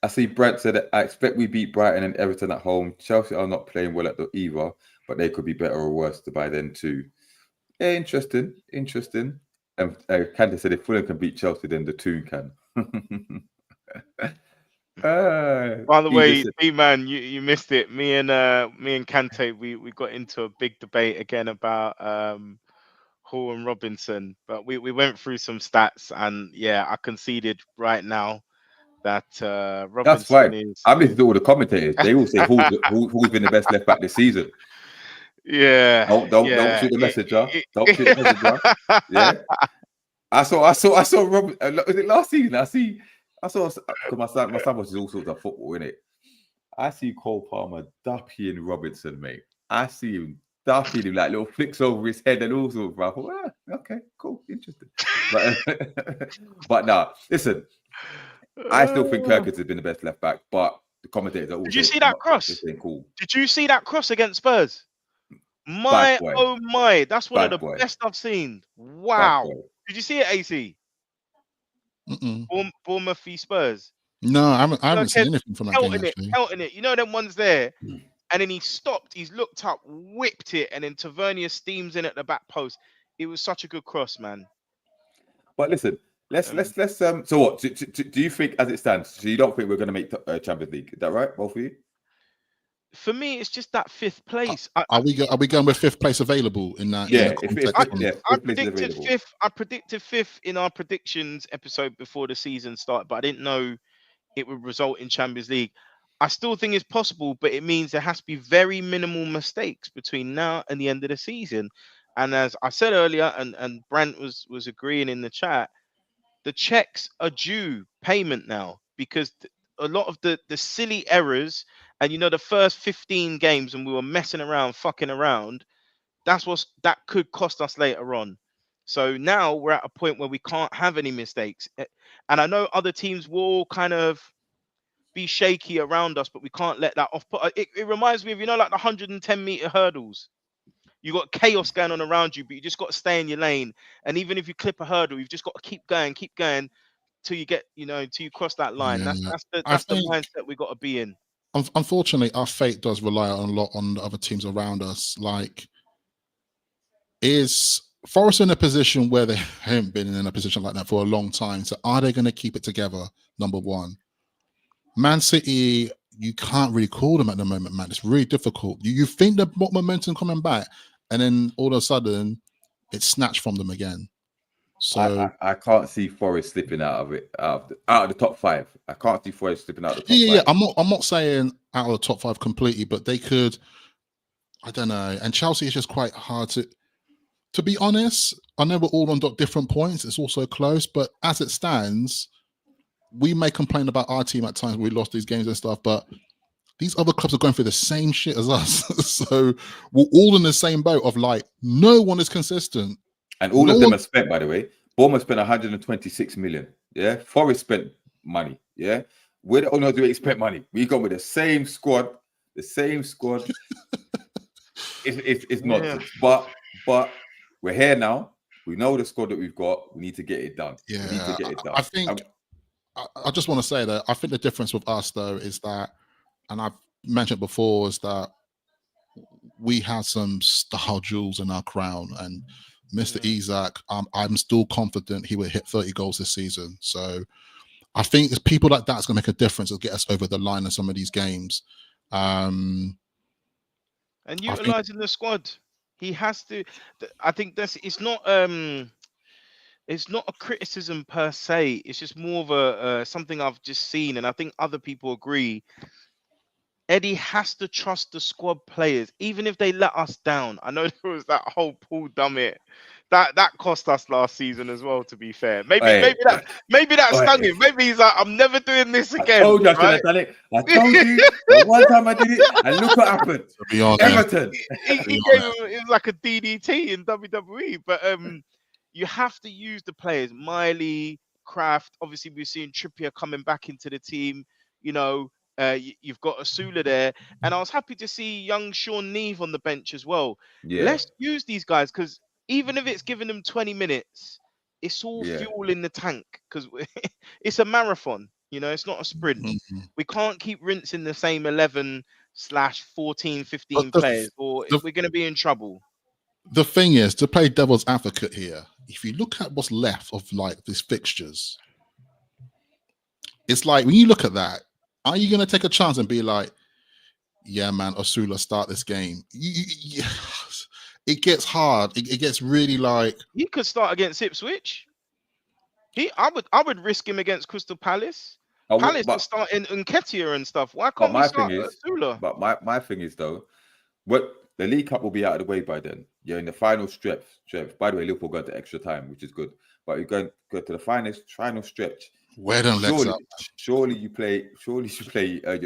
I see Brent said that I expect we beat Brighton and Everton at home. Chelsea are not playing well at the either, but they could be better or worse by then too. Yeah, interesting. And Candace said if Fulham can beat Chelsea, then the Toon can. By the way, B-Man, you missed it. Me and Kante, we got into a big debate again about Hall and Robinson, but we went through some stats, and yeah, I conceded right now that Robinson that's fine. is. I'm listening to all the commentators. They all say who's been the best left back this season. Yeah. Don't shoot the messenger. Don't shoot the messenger. Yeah. I saw Robin. Was it last season? I saw because my son watches all sorts of football, innit? I see Cole Palmer ducking Robinson, mate. I see him ducking him like little flicks over his head and all sorts. I thought, okay, cool, interesting. But nah, listen. I still think Perkins has been the best left back, but the commentators are all. Did you see that cross? Cool. Did you see that cross against Spurs? Oh my, that's one of the best I've seen. Wow. Did you see it, AC? Bournemouth v Spurs. No, I haven't seen anything from that game. Pelting it. You know them ones there. And then he stopped. He's looked up, whipped it, and then Tavernier steams in at the back post. It was such a good cross, man. But listen, let's. So what? Do you think, as it stands, so you don't think we're going to make Champions League? Is that right, both of you? For me, it's just that fifth place. Are we going with fifth place available in that? Yeah, I predicted fifth in our predictions episode before the season started, but I didn't know it would result in Champions League. I still think it's possible, but it means there has to be very minimal mistakes between now and the end of the season. And as I said earlier, and Brent was agreeing in the chat, the checks are due payment now because a lot of the silly errors. And the first 15 games when we were messing around, fucking around, that could cost us later on. So now we're at a point where we can't have any mistakes. And I know other teams will kind of be shaky around us, but we can't let that off. It reminds me of, like the 110-meter hurdles. You got chaos going on around you, but you just got to stay in your lane. And even if you clip a hurdle, you've just got to keep going till you get, till you cross that line. Yeah. That's the mindset we got to be in. Unfortunately, our fate does rely a lot on the other teams around us. Like, is Forest in a position where they haven't been in a position like that for a long time? So are they going to keep it together? Number one. Man City, you can't really call them at the moment, man. It's really difficult. You think they've got momentum coming back, and then all of a sudden, it's snatched from them again. So I can't see Forest slipping out of it, out of the top five. I can't see Forest slipping out of the top five. Yeah. I'm not saying out of the top five completely, but they could. I don't know. And Chelsea is just quite hard to be honest. I know we're all on different points. It's also close, but as it stands, we may complain about our team at times when we lost these games and stuff, but these other clubs are going through the same shit as us. So we're all in the same boat of like, no one is consistent. And all of them are spent, by the way. Bournemouth spent 126 million. Yeah, Forest spent money. Yeah, we're the only ones who expect money. We go with the same squad. It's nonsense. But we're here now. We know the squad that we've got. We need to get it done. Yeah, we need to get it done. I think. I just want to say that I think the difference with us though is that, and I've mentioned before, is that we have some star jewels in our crown, and Mr. Isak, I'm still confident he will hit 30 goals this season. So I think it's people like that's going to make a difference. It'll get us over the line in some of these games. And utilizing the squad, he has to. I think it's not a criticism per se. It's just more of a something I've just seen, and I think other people agree. Eddie has to trust the squad players, even if they let us down. I know there was that whole Paul Dummett that cost us last season as well. To be fair, maybe that stung him. Maybe he's like, I'm never doing this again. I told you I should have done it. I told you the one time I did it, and look what happened. Everton. He gave him, it was like a DDT in WWE. But you have to use the players. Miley, Kraft. Obviously, we're seeing Trippier coming back into the team. You know. You've got Asula there, and I was happy to see young Sean Neve on the bench as well. Yeah. Let's use these guys, because even if it's giving them 20 minutes, it's all fuel in the tank, because it's a marathon. You know, it's not a sprint. We can't keep rinsing the same 11/14, 15 players, or we're going to be in trouble. The thing is, to play devil's advocate here, if you look at what's left of like these fixtures, it's like when you look at that, are you going to take a chance and be like, yeah, man, Asula, start this game? It gets hard. It gets really like... He could start against Ipswich. I would risk him against Crystal Palace. Palace is starting Nketiah and stuff. Why can't we start Asula? But my thing is, though, what the League Cup will be out of the way by then. You're in the final stretch. By the way, Liverpool got the extra time, which is good. But you're going to go to the final stretch. Where don't legs up? Surely you play your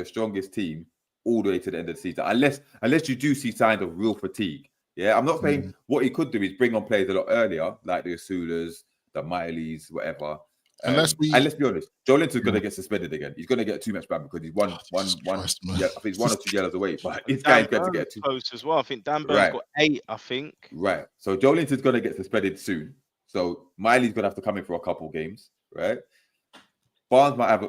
strongest team all the way to the end of the season, unless you do see signs of real fatigue. Yeah, I'm not saying what he could do is bring on players a lot earlier, like the Asulas, the Mileys, whatever. And let's be honest, Joelinton's going to get suspended again. He's going to get too much ban because he's one. I think he's 1 or 2 yellows away. But this guy's going to get too close as well. I think Dan Burn's got 8. I think. Right. So Joelinton's going to get suspended soon. So Miley's going to have to come in for a couple games, right? Barnes might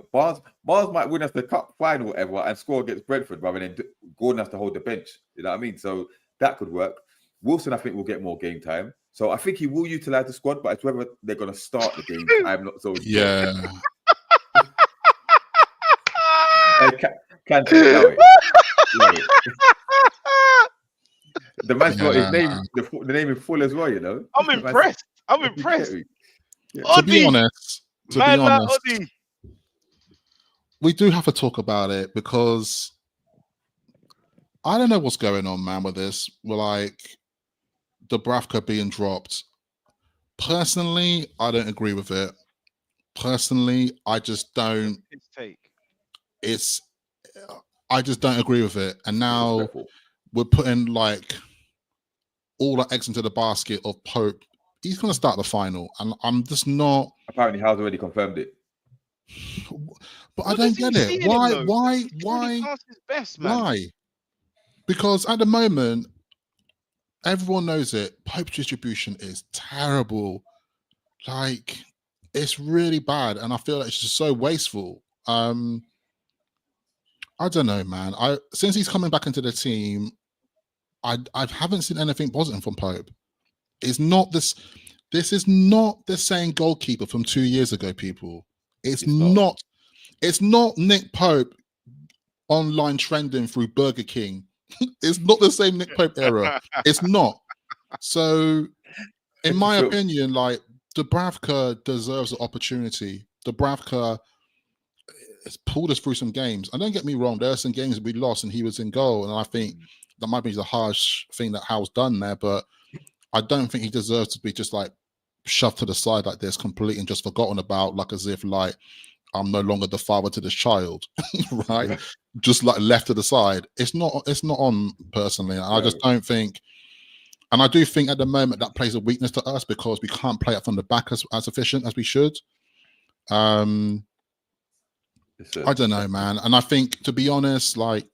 win us the cup final, whatever, and score against Brentford rather than Gordon has to hold the bench. You know what I mean? So that could work. Wilson, I think, will get more game time. So I think he will utilize the squad, but it's whether they're going to start the game. I'm not so sure. Yeah. Can't love it. The man's got his name, the name in full as well, you know. I'm impressed. Yeah. To be honest, we do have to talk about it because I don't know what's going on, man, with this. We're like Dubravka being dropped. Personally, I don't agree with it. Personally, I just don't. I just don't agree with it. And now we're putting like all our eggs into the basket of Pope. He's going to start the final, and I'm just not. Apparently, Howe's already confirmed it. But I don't get it. Why? His best, man. Why? Because at the moment, everyone knows it. Pope's distribution is terrible. Like, it's really bad, and I feel like it's just so wasteful. I don't know, man. Since he's coming back into the team, I haven't seen anything positive from Pope. It's not this. This is not the same goalkeeper from 2 years ago, people. It's not. It's not Nick Pope online trending through Burger King. It's not the same Nick Pope era. It's not. So, in my opinion, like Dubravka deserves the opportunity. Dubravka has pulled us through some games. And don't get me wrong, there are some games we lost and he was in goal. And I think that might be the harsh thing that Hal's done there, but I don't think he deserves to be just like shoved to the side like this completely and just forgotten about, like as if like I'm no longer the father to this child, right? Just like left to the side. It's not on personally. I just don't think. And I do think at the moment that plays a weakness to us because we can't play it from the back as efficient as we should. I don't know, man. And I think, to be honest, like,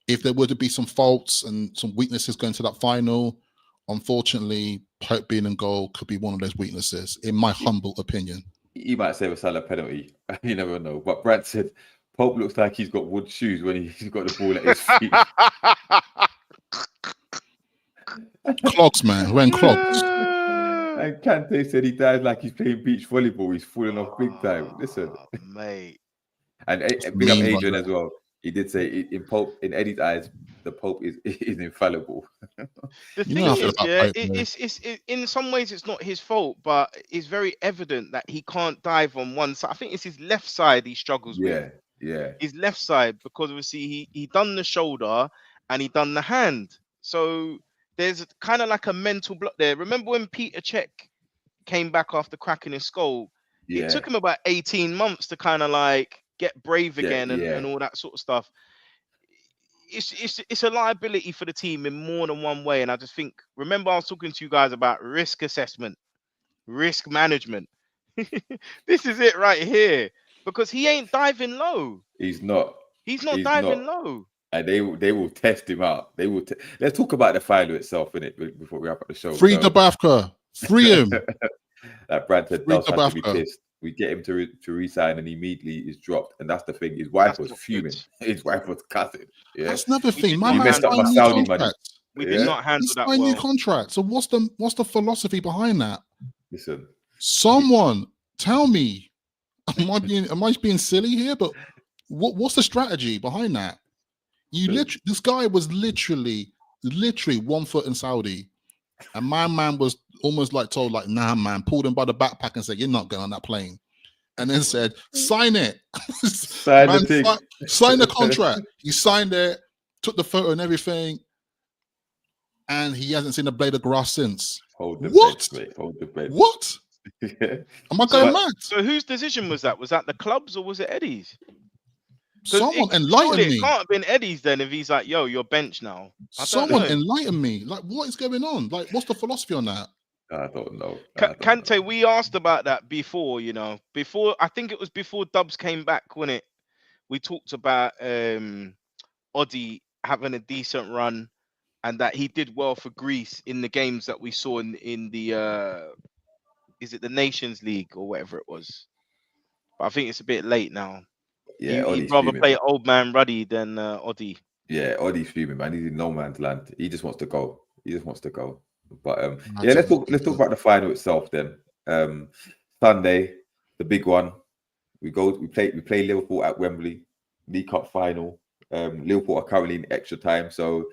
if there were to be some faults and some weaknesses going to that final, unfortunately, Pope being in goal could be one of those weaknesses, in my humble opinion. You might say a Salah penalty. You never know. But Brad said Pope looks like he's got wood shoes when he's got the ball at his feet. Clogs, man. Wearing clogs. And Kante said he died like he's playing beach volleyball. He's falling off big time. Listen, mate. And big up Adrian as well. He did say in Eddie's eyes, the Pope is infallible. The thing is, yeah, it's in some ways it's not his fault, but it's very evident that he can't dive on one side. I think it's his left side he struggles with. Yeah. His left side, because obviously he done the shoulder and he done the hand. So there's kind of like a mental block there. Remember when Peter Cech came back after cracking his skull? Yeah. It took him about 18 months to kind of like get brave again and all that sort of stuff. It's a liability for the team in more than one way. And I just think, remember I was talking to you guys about risk assessment, risk management. This is it right here, because he ain't diving low. He's not diving low. And they will test him out. They will. Let's talk about the final itself, innit, before we wrap up the show. Free Dubravka. Free him. That Brad said does have to be pissed. We get him to resign and immediately is dropped. And that's the thing. His wife was fuming. His wife was cussing. Yeah. That's another thing. My man messed up my Saudi money. We did not handle that well. New contract. So what's the philosophy behind that? Listen. Someone tell me. Am I being silly here? But what's the strategy behind that? This guy was literally 1 foot in Saudi. And my man was almost like told, like, nah, man, pulled him by the backpack and said, you're not going on that plane. And then said, sign it. Sign the contract. He signed it, took the photo and everything. And he hasn't seen a blade of grass since. Hold the bed. What? Am I going mad? So whose decision was that? Was that the club's or was it Eddie's? Someone enlighten me. It can't have been Eddie's then if he's like, yo, you're bench now. Someone enlighten me. Like, what is going on? Like, what's the philosophy on that? I don't know. Kante, we asked about that before, I think it was before Dubs came back, wasn't it? We talked about Oddy having a decent run and that he did well for Greece in the games that we saw in the is it the Nations League or whatever it was? But I think it's a bit late now. Yeah, he'd rather play old man Ruddy than Oddy. Yeah, Oddy's fuming, man. He's in no man's land. He just wants to go. But let's talk about the final itself then. Sunday, the big one. We play Liverpool at Wembley, League Cup final. Liverpool are currently in extra time, so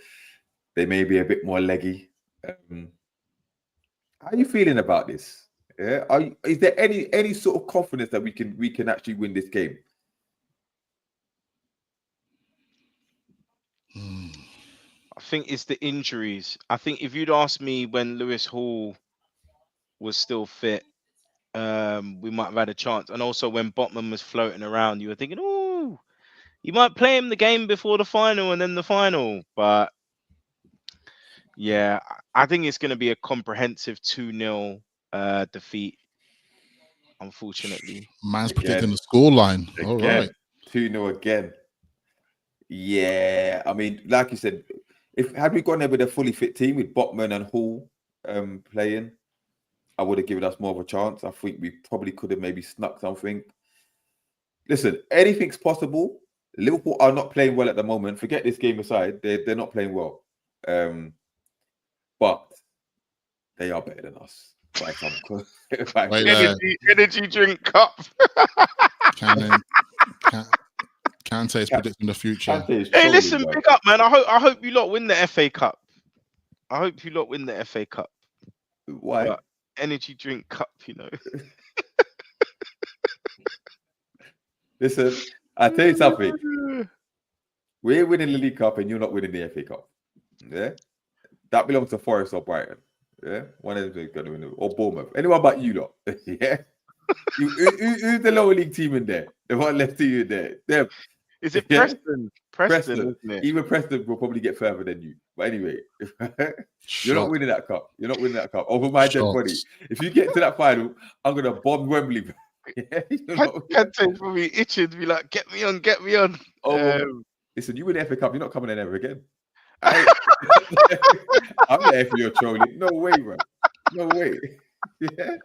they may be a bit more leggy. How are you feeling about this? Yeah, is there any sort of confidence that we can actually win this game? I think it's the injuries. I think if you'd asked me when Lewis Hall was still fit, we might have had a chance. And also when Botman was floating around, you were thinking, oh, you might play him the game before the final and then the final. But yeah, I think it's going to be a comprehensive 2-0 defeat, unfortunately. Man's predicting the scoreline. All right. 2-0 again. Yeah, I mean, like you said, had we gone there with a fully fit team with Botman and Hall playing, I would have given us more of a chance. I think we probably could have maybe snuck something. Listen, anything's possible. Liverpool are not playing well at the moment. Forget this game aside, they're not playing well. But they are better than us. Energy drink cup. Kante is predicting the future. Hey, listen, big up, man. I hope you lot win the FA Cup. Why? But energy drink cup, Listen, I tell you something. We're winning the League Cup and you're not winning the FA Cup. Yeah, that belongs to Forest or Brighton. Yeah, one of them is going to win, or Bournemouth. Anyone but you lot. Yeah. Who's the lower league team in there? The one left to you there. Them. Is it Preston? Preston, isn't it? Even Preston will probably get further than you. But anyway, you're not Shot. winning that cup. You're not winning that cup over my dead body. Shots. If you get to that final, I'm gonna bomb Wembley. bro. Kante for me itching to be like, get me on. Oh, listen, you win the FA Cup, you're not coming in ever again. I'm not here for your trolling. No way, bro. No way. Yeah.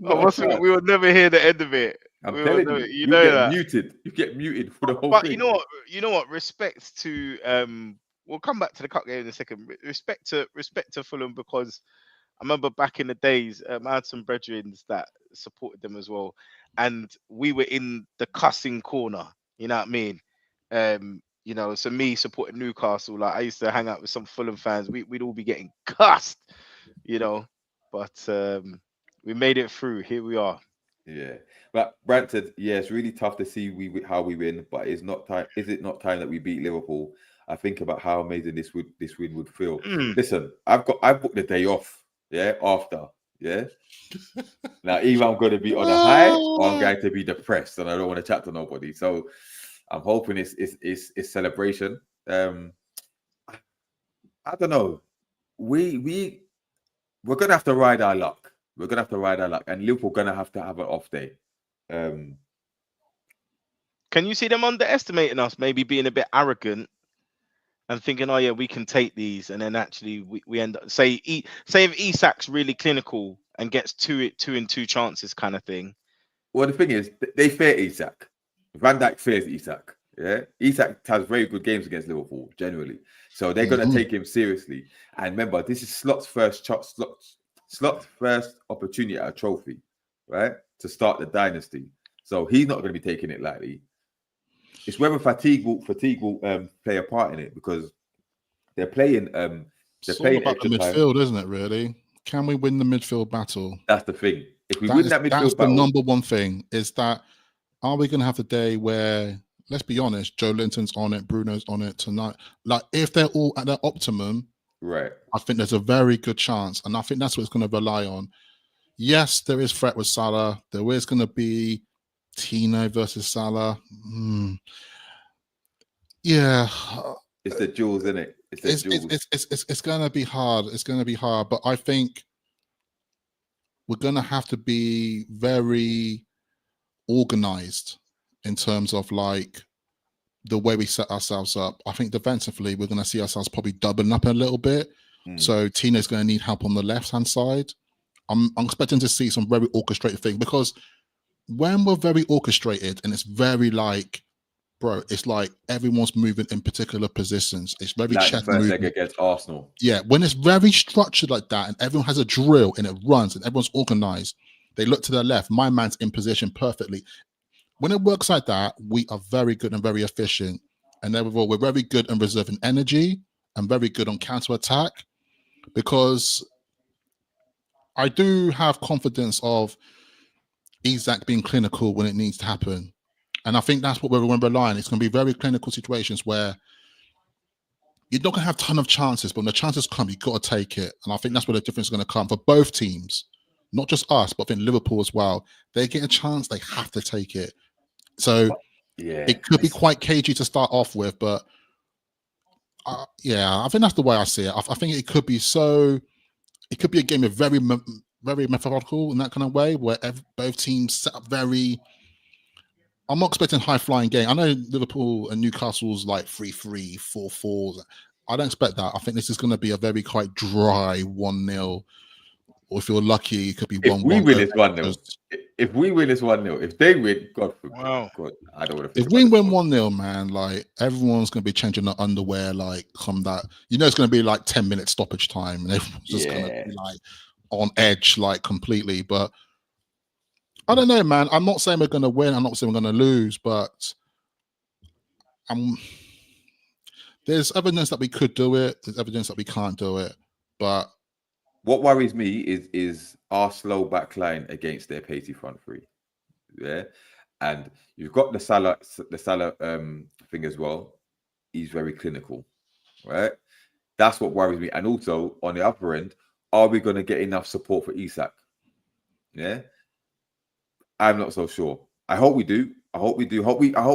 But we will never hear the end of it. I'm We telling will you, never- you know get that. muted. You get muted for the whole But thing. you know what? Respect to we'll come back to the cup game in a second. Respect to Fulham, because I remember back in the days, I had some brethren that supported them as well, and we were in the cussing corner. You know what I mean? You know, so me supporting Newcastle, like I used to hang out with some Fulham fans. We'd all be getting cussed, you know. But we made it through. Here we are. Yeah, but Brantford, yeah, it's really tough to see how we win, but it's not time. Is it not time that we beat Liverpool? I think about how amazing this win would feel. Listen, I booked the day off. Yeah, after. Yeah. Now either I'm going to be on a high or I'm going to be depressed, and I don't want to chat to nobody. So I'm hoping it's celebration. I don't know. We're gonna have to ride our luck. We're gonna have to ride our luck, and Liverpool gonna have to have an off day. Can you see them underestimating us? Maybe being a bit arrogant and thinking, "Oh yeah, we can take these," and then actually we end up say if Isak's really clinical and gets two in two chances, kind of thing. Well, the thing is, they fear Isak. Van Dijk fears Isak. Yeah, Isak has very good games against Liverpool generally, so they're gonna take him seriously. And remember, this is Slot's first opportunity at a trophy, right? To start the dynasty. So he's not going to be taking it lightly. It's whether fatigue will play a part in it, because they're playing. It's all about the midfield, isn't it? Really, can we win the midfield battle? That's the thing. If we win that midfield battle, that's the number one thing. Is that are we going to have a day where, let's be honest, Joe Linton's on it, Bruno's on it tonight. Like if they're all at their optimum. Right. I think there's a very good chance, and I think that's what it's going to rely on. Yes, there is threat with Salah. There is going to be Tino versus Salah. Yeah, it's the jewels, isn't it? It's going to be hard. It's going to be hard, but I think we're going to have to be very organized in terms of like the way we set ourselves up. I think defensively, we're going to see ourselves probably doubling up a little bit. So Tino's going to need help on the left-hand side. I'm expecting to see some very orchestrated thing, because when we're very orchestrated and it's very like, bro, it's like everyone's moving in particular positions. It's very like chess the first movement. leg against Arsenal. Yeah, when it's very structured like that and everyone has a drill and it runs and everyone's organized, they look to their left, my man's in position perfectly. When it works like that, we are very good and very efficient. And therefore, we're very good and reserving energy and very good on counter-attack, because I do have confidence of Isak being clinical when it needs to happen. And I think that's what we're going to rely on. It's going to be very clinical situations where you're not going to have a ton of chances, but when the chances come, you've got to take it. And I think that's where the difference is going to come for both teams, not just us, but I think Liverpool as well. They get a chance, they have to take it. So yeah, it could be quite cagey to start off with, but yeah, I think that's the way I see it. I think it could be a game of very methodical in that kind of way, where both teams set up very. I'm not expecting high flying game. I know Liverpool and Newcastle's like 3-3, 4-4. I don't expect that. I think this is going to be a very quite dry 1-0. Or if you're lucky, it could be 1-1. If we win this 1-0, if we win this 1-0, if they win, God forbid. Wow. God, I don't want to. If we win 1-0, man, like everyone's going to be changing their underwear, like come that. You know, it's going to be like 10-minute stoppage time, and everyone's just going to be like on edge, like completely. But I don't know, man. I'm not saying we're going to win. I'm not saying we're going to lose, but there's evidence that we could do it. There's evidence that we can't do it. But what worries me is our slow back line against their pacey front three. Yeah, and you've got the Salah thing as well. He's very clinical, right? That's what worries me. And also on the upper end, are we going to get enough support for Isak? Yeah, I'm not so sure. I hope we do. I hope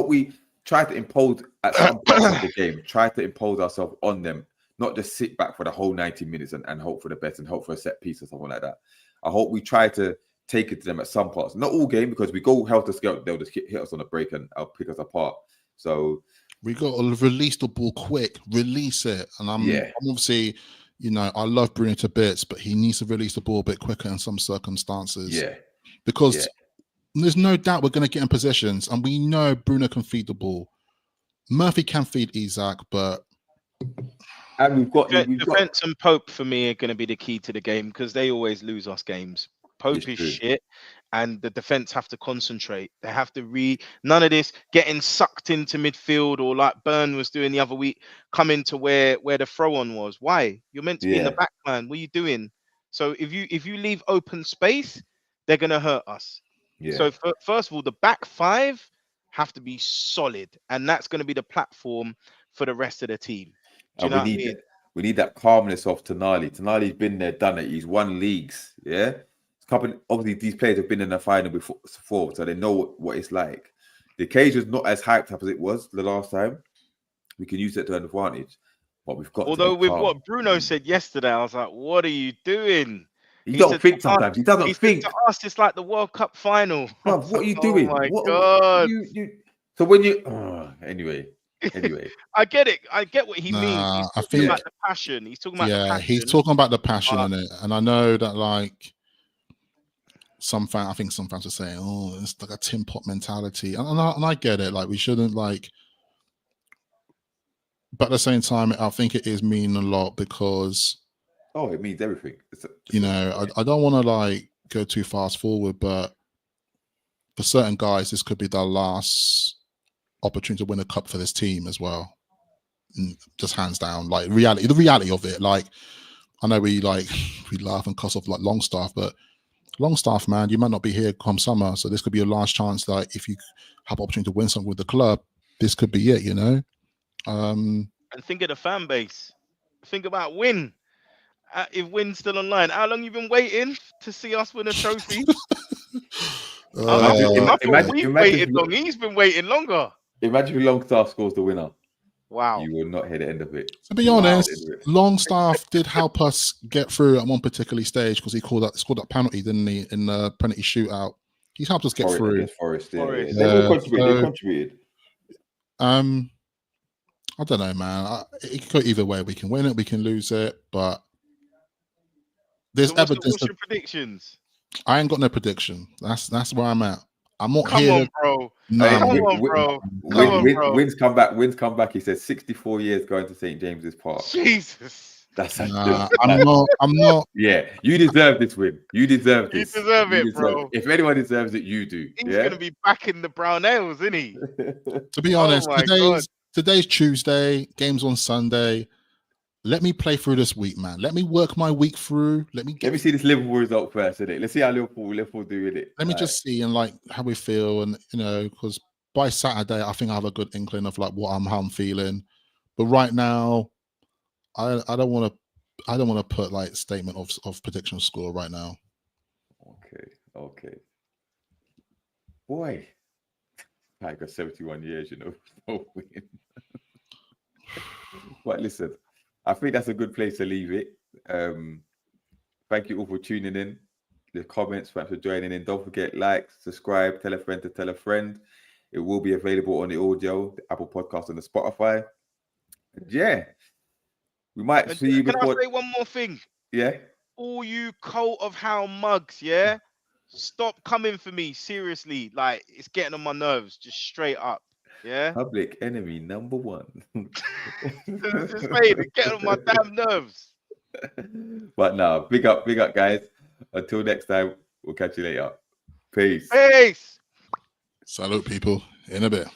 we try to impose at some point of the game, try to impose ourselves on them, not just sit back for the whole 90 minutes and hope for the best and hope for a set piece or something like that. I hope we try to take it to them at some parts. Not all game, because we go helter-skelter, they'll just hit us on a break and I'll pick us apart. So we got to release the ball quick, release it. And I'm obviously, you know, I love Bruno to bits, but he needs to release the ball a bit quicker in some circumstances. Yeah. Because there's no doubt we're going to get in positions, and we know Bruno can feed the ball. Murphy can feed Isak, but... And we've got... Defense and Pope, for me, are going to be the key to the game, because they always lose us games. Pope is shit, and the defense have to concentrate. They have to none of this getting sucked into midfield, or like Byrne was doing the other week, coming to where the throw on was. Why? You're meant to be in the back line. What are you doing? So if you leave open space, they're gonna hurt us. So first of all, the back five have to be solid, and that's going to be the platform for the rest of the team. Do you know what I mean? We need that calmness of Tonali. Tonali's been there, done it. He's won leagues. Yeah. Obviously, these players have been in the final before, so they know what it's like. The occasion's not as hyped up as it was the last time. We can use it to an advantage, but we've got. Although with what Bruno said yesterday, I was like, "What are you doing?" He don't think sometimes. He doesn't think. To us, it's like the World Cup final. Bro, what are you doing? Oh my God! So when you anyway. I get it. I get what he means. He's talking about the passion. He's talking about the passion. He's talking about the passion in it, and I know that like. I think some fans are saying, "Oh, it's like a tin pot mentality," and I get it. Like we shouldn't like, but at the same time, I think it is meaning a lot because it means everything. I don't want to like go too fast forward, but for certain guys, this could be their last opportunity to win a cup for this team as well. Just hands down, like the reality of it. Like I know we laugh and cuss off like Longstaff, but. Longstaff, man, you might not be here come summer, so this could be your last chance. Like, if you have opportunity to win something with the club, this could be it, you know. And think of the fan base. Think about Win. If Win's still online, how long you been waiting to see us win a trophy? We've waited long. He's been waiting longer. Imagine if Longstaff scores the winner. Wow. You will not hear the end of it. To be honest, Longstaff did help us get through at one particular stage because he scored that penalty, didn't he, in the penalty shootout. He's helped us get through. Forest. They all contributed. I don't know, man. It could go either way. We can win it, we can lose it, but there's evidence. What's your predictions? I ain't got no prediction. That's where I'm at. I'm not Come here. on, bro. No. Come on, bro. Wins come back. He says 64 years going to St. James's Park. Jesus. That's I'm not. Yeah, you deserve this win. You deserve this. You deserve it, bro. If anyone deserves it, you do. He's going to be back in the brown ales, isn't he? To be honest, today's Tuesday. Game's on Sunday. Let me play through this week, man. Let me work my week through. Let me see this Liverpool result first, innit? Let's see how Liverpool do with it. Let me just see and like how we feel, and because by Saturday I think I have a good inkling of like how I'm feeling. But right now, I don't want to put like statement of prediction score right now. Okay. Boy, I got 71 years, no win. But listen. I think that's a good place to leave it. Thank you all for tuning in. The comments, thanks for joining in. Don't forget, like, subscribe, tell a friend to tell a friend. It will be available on the audio, the Apple Podcast, and the Spotify. Yeah. We might see you before. Can I say one more thing? Yeah. All you Cult of Hound mugs, yeah? Stop coming for me, seriously. Like, it's getting on my nerves, just straight up. Yeah. Public enemy number one. Just saying, get on my damn nerves. But no, big up, guys. Until next time, we'll catch you later. Peace. Salute, people. In a bit.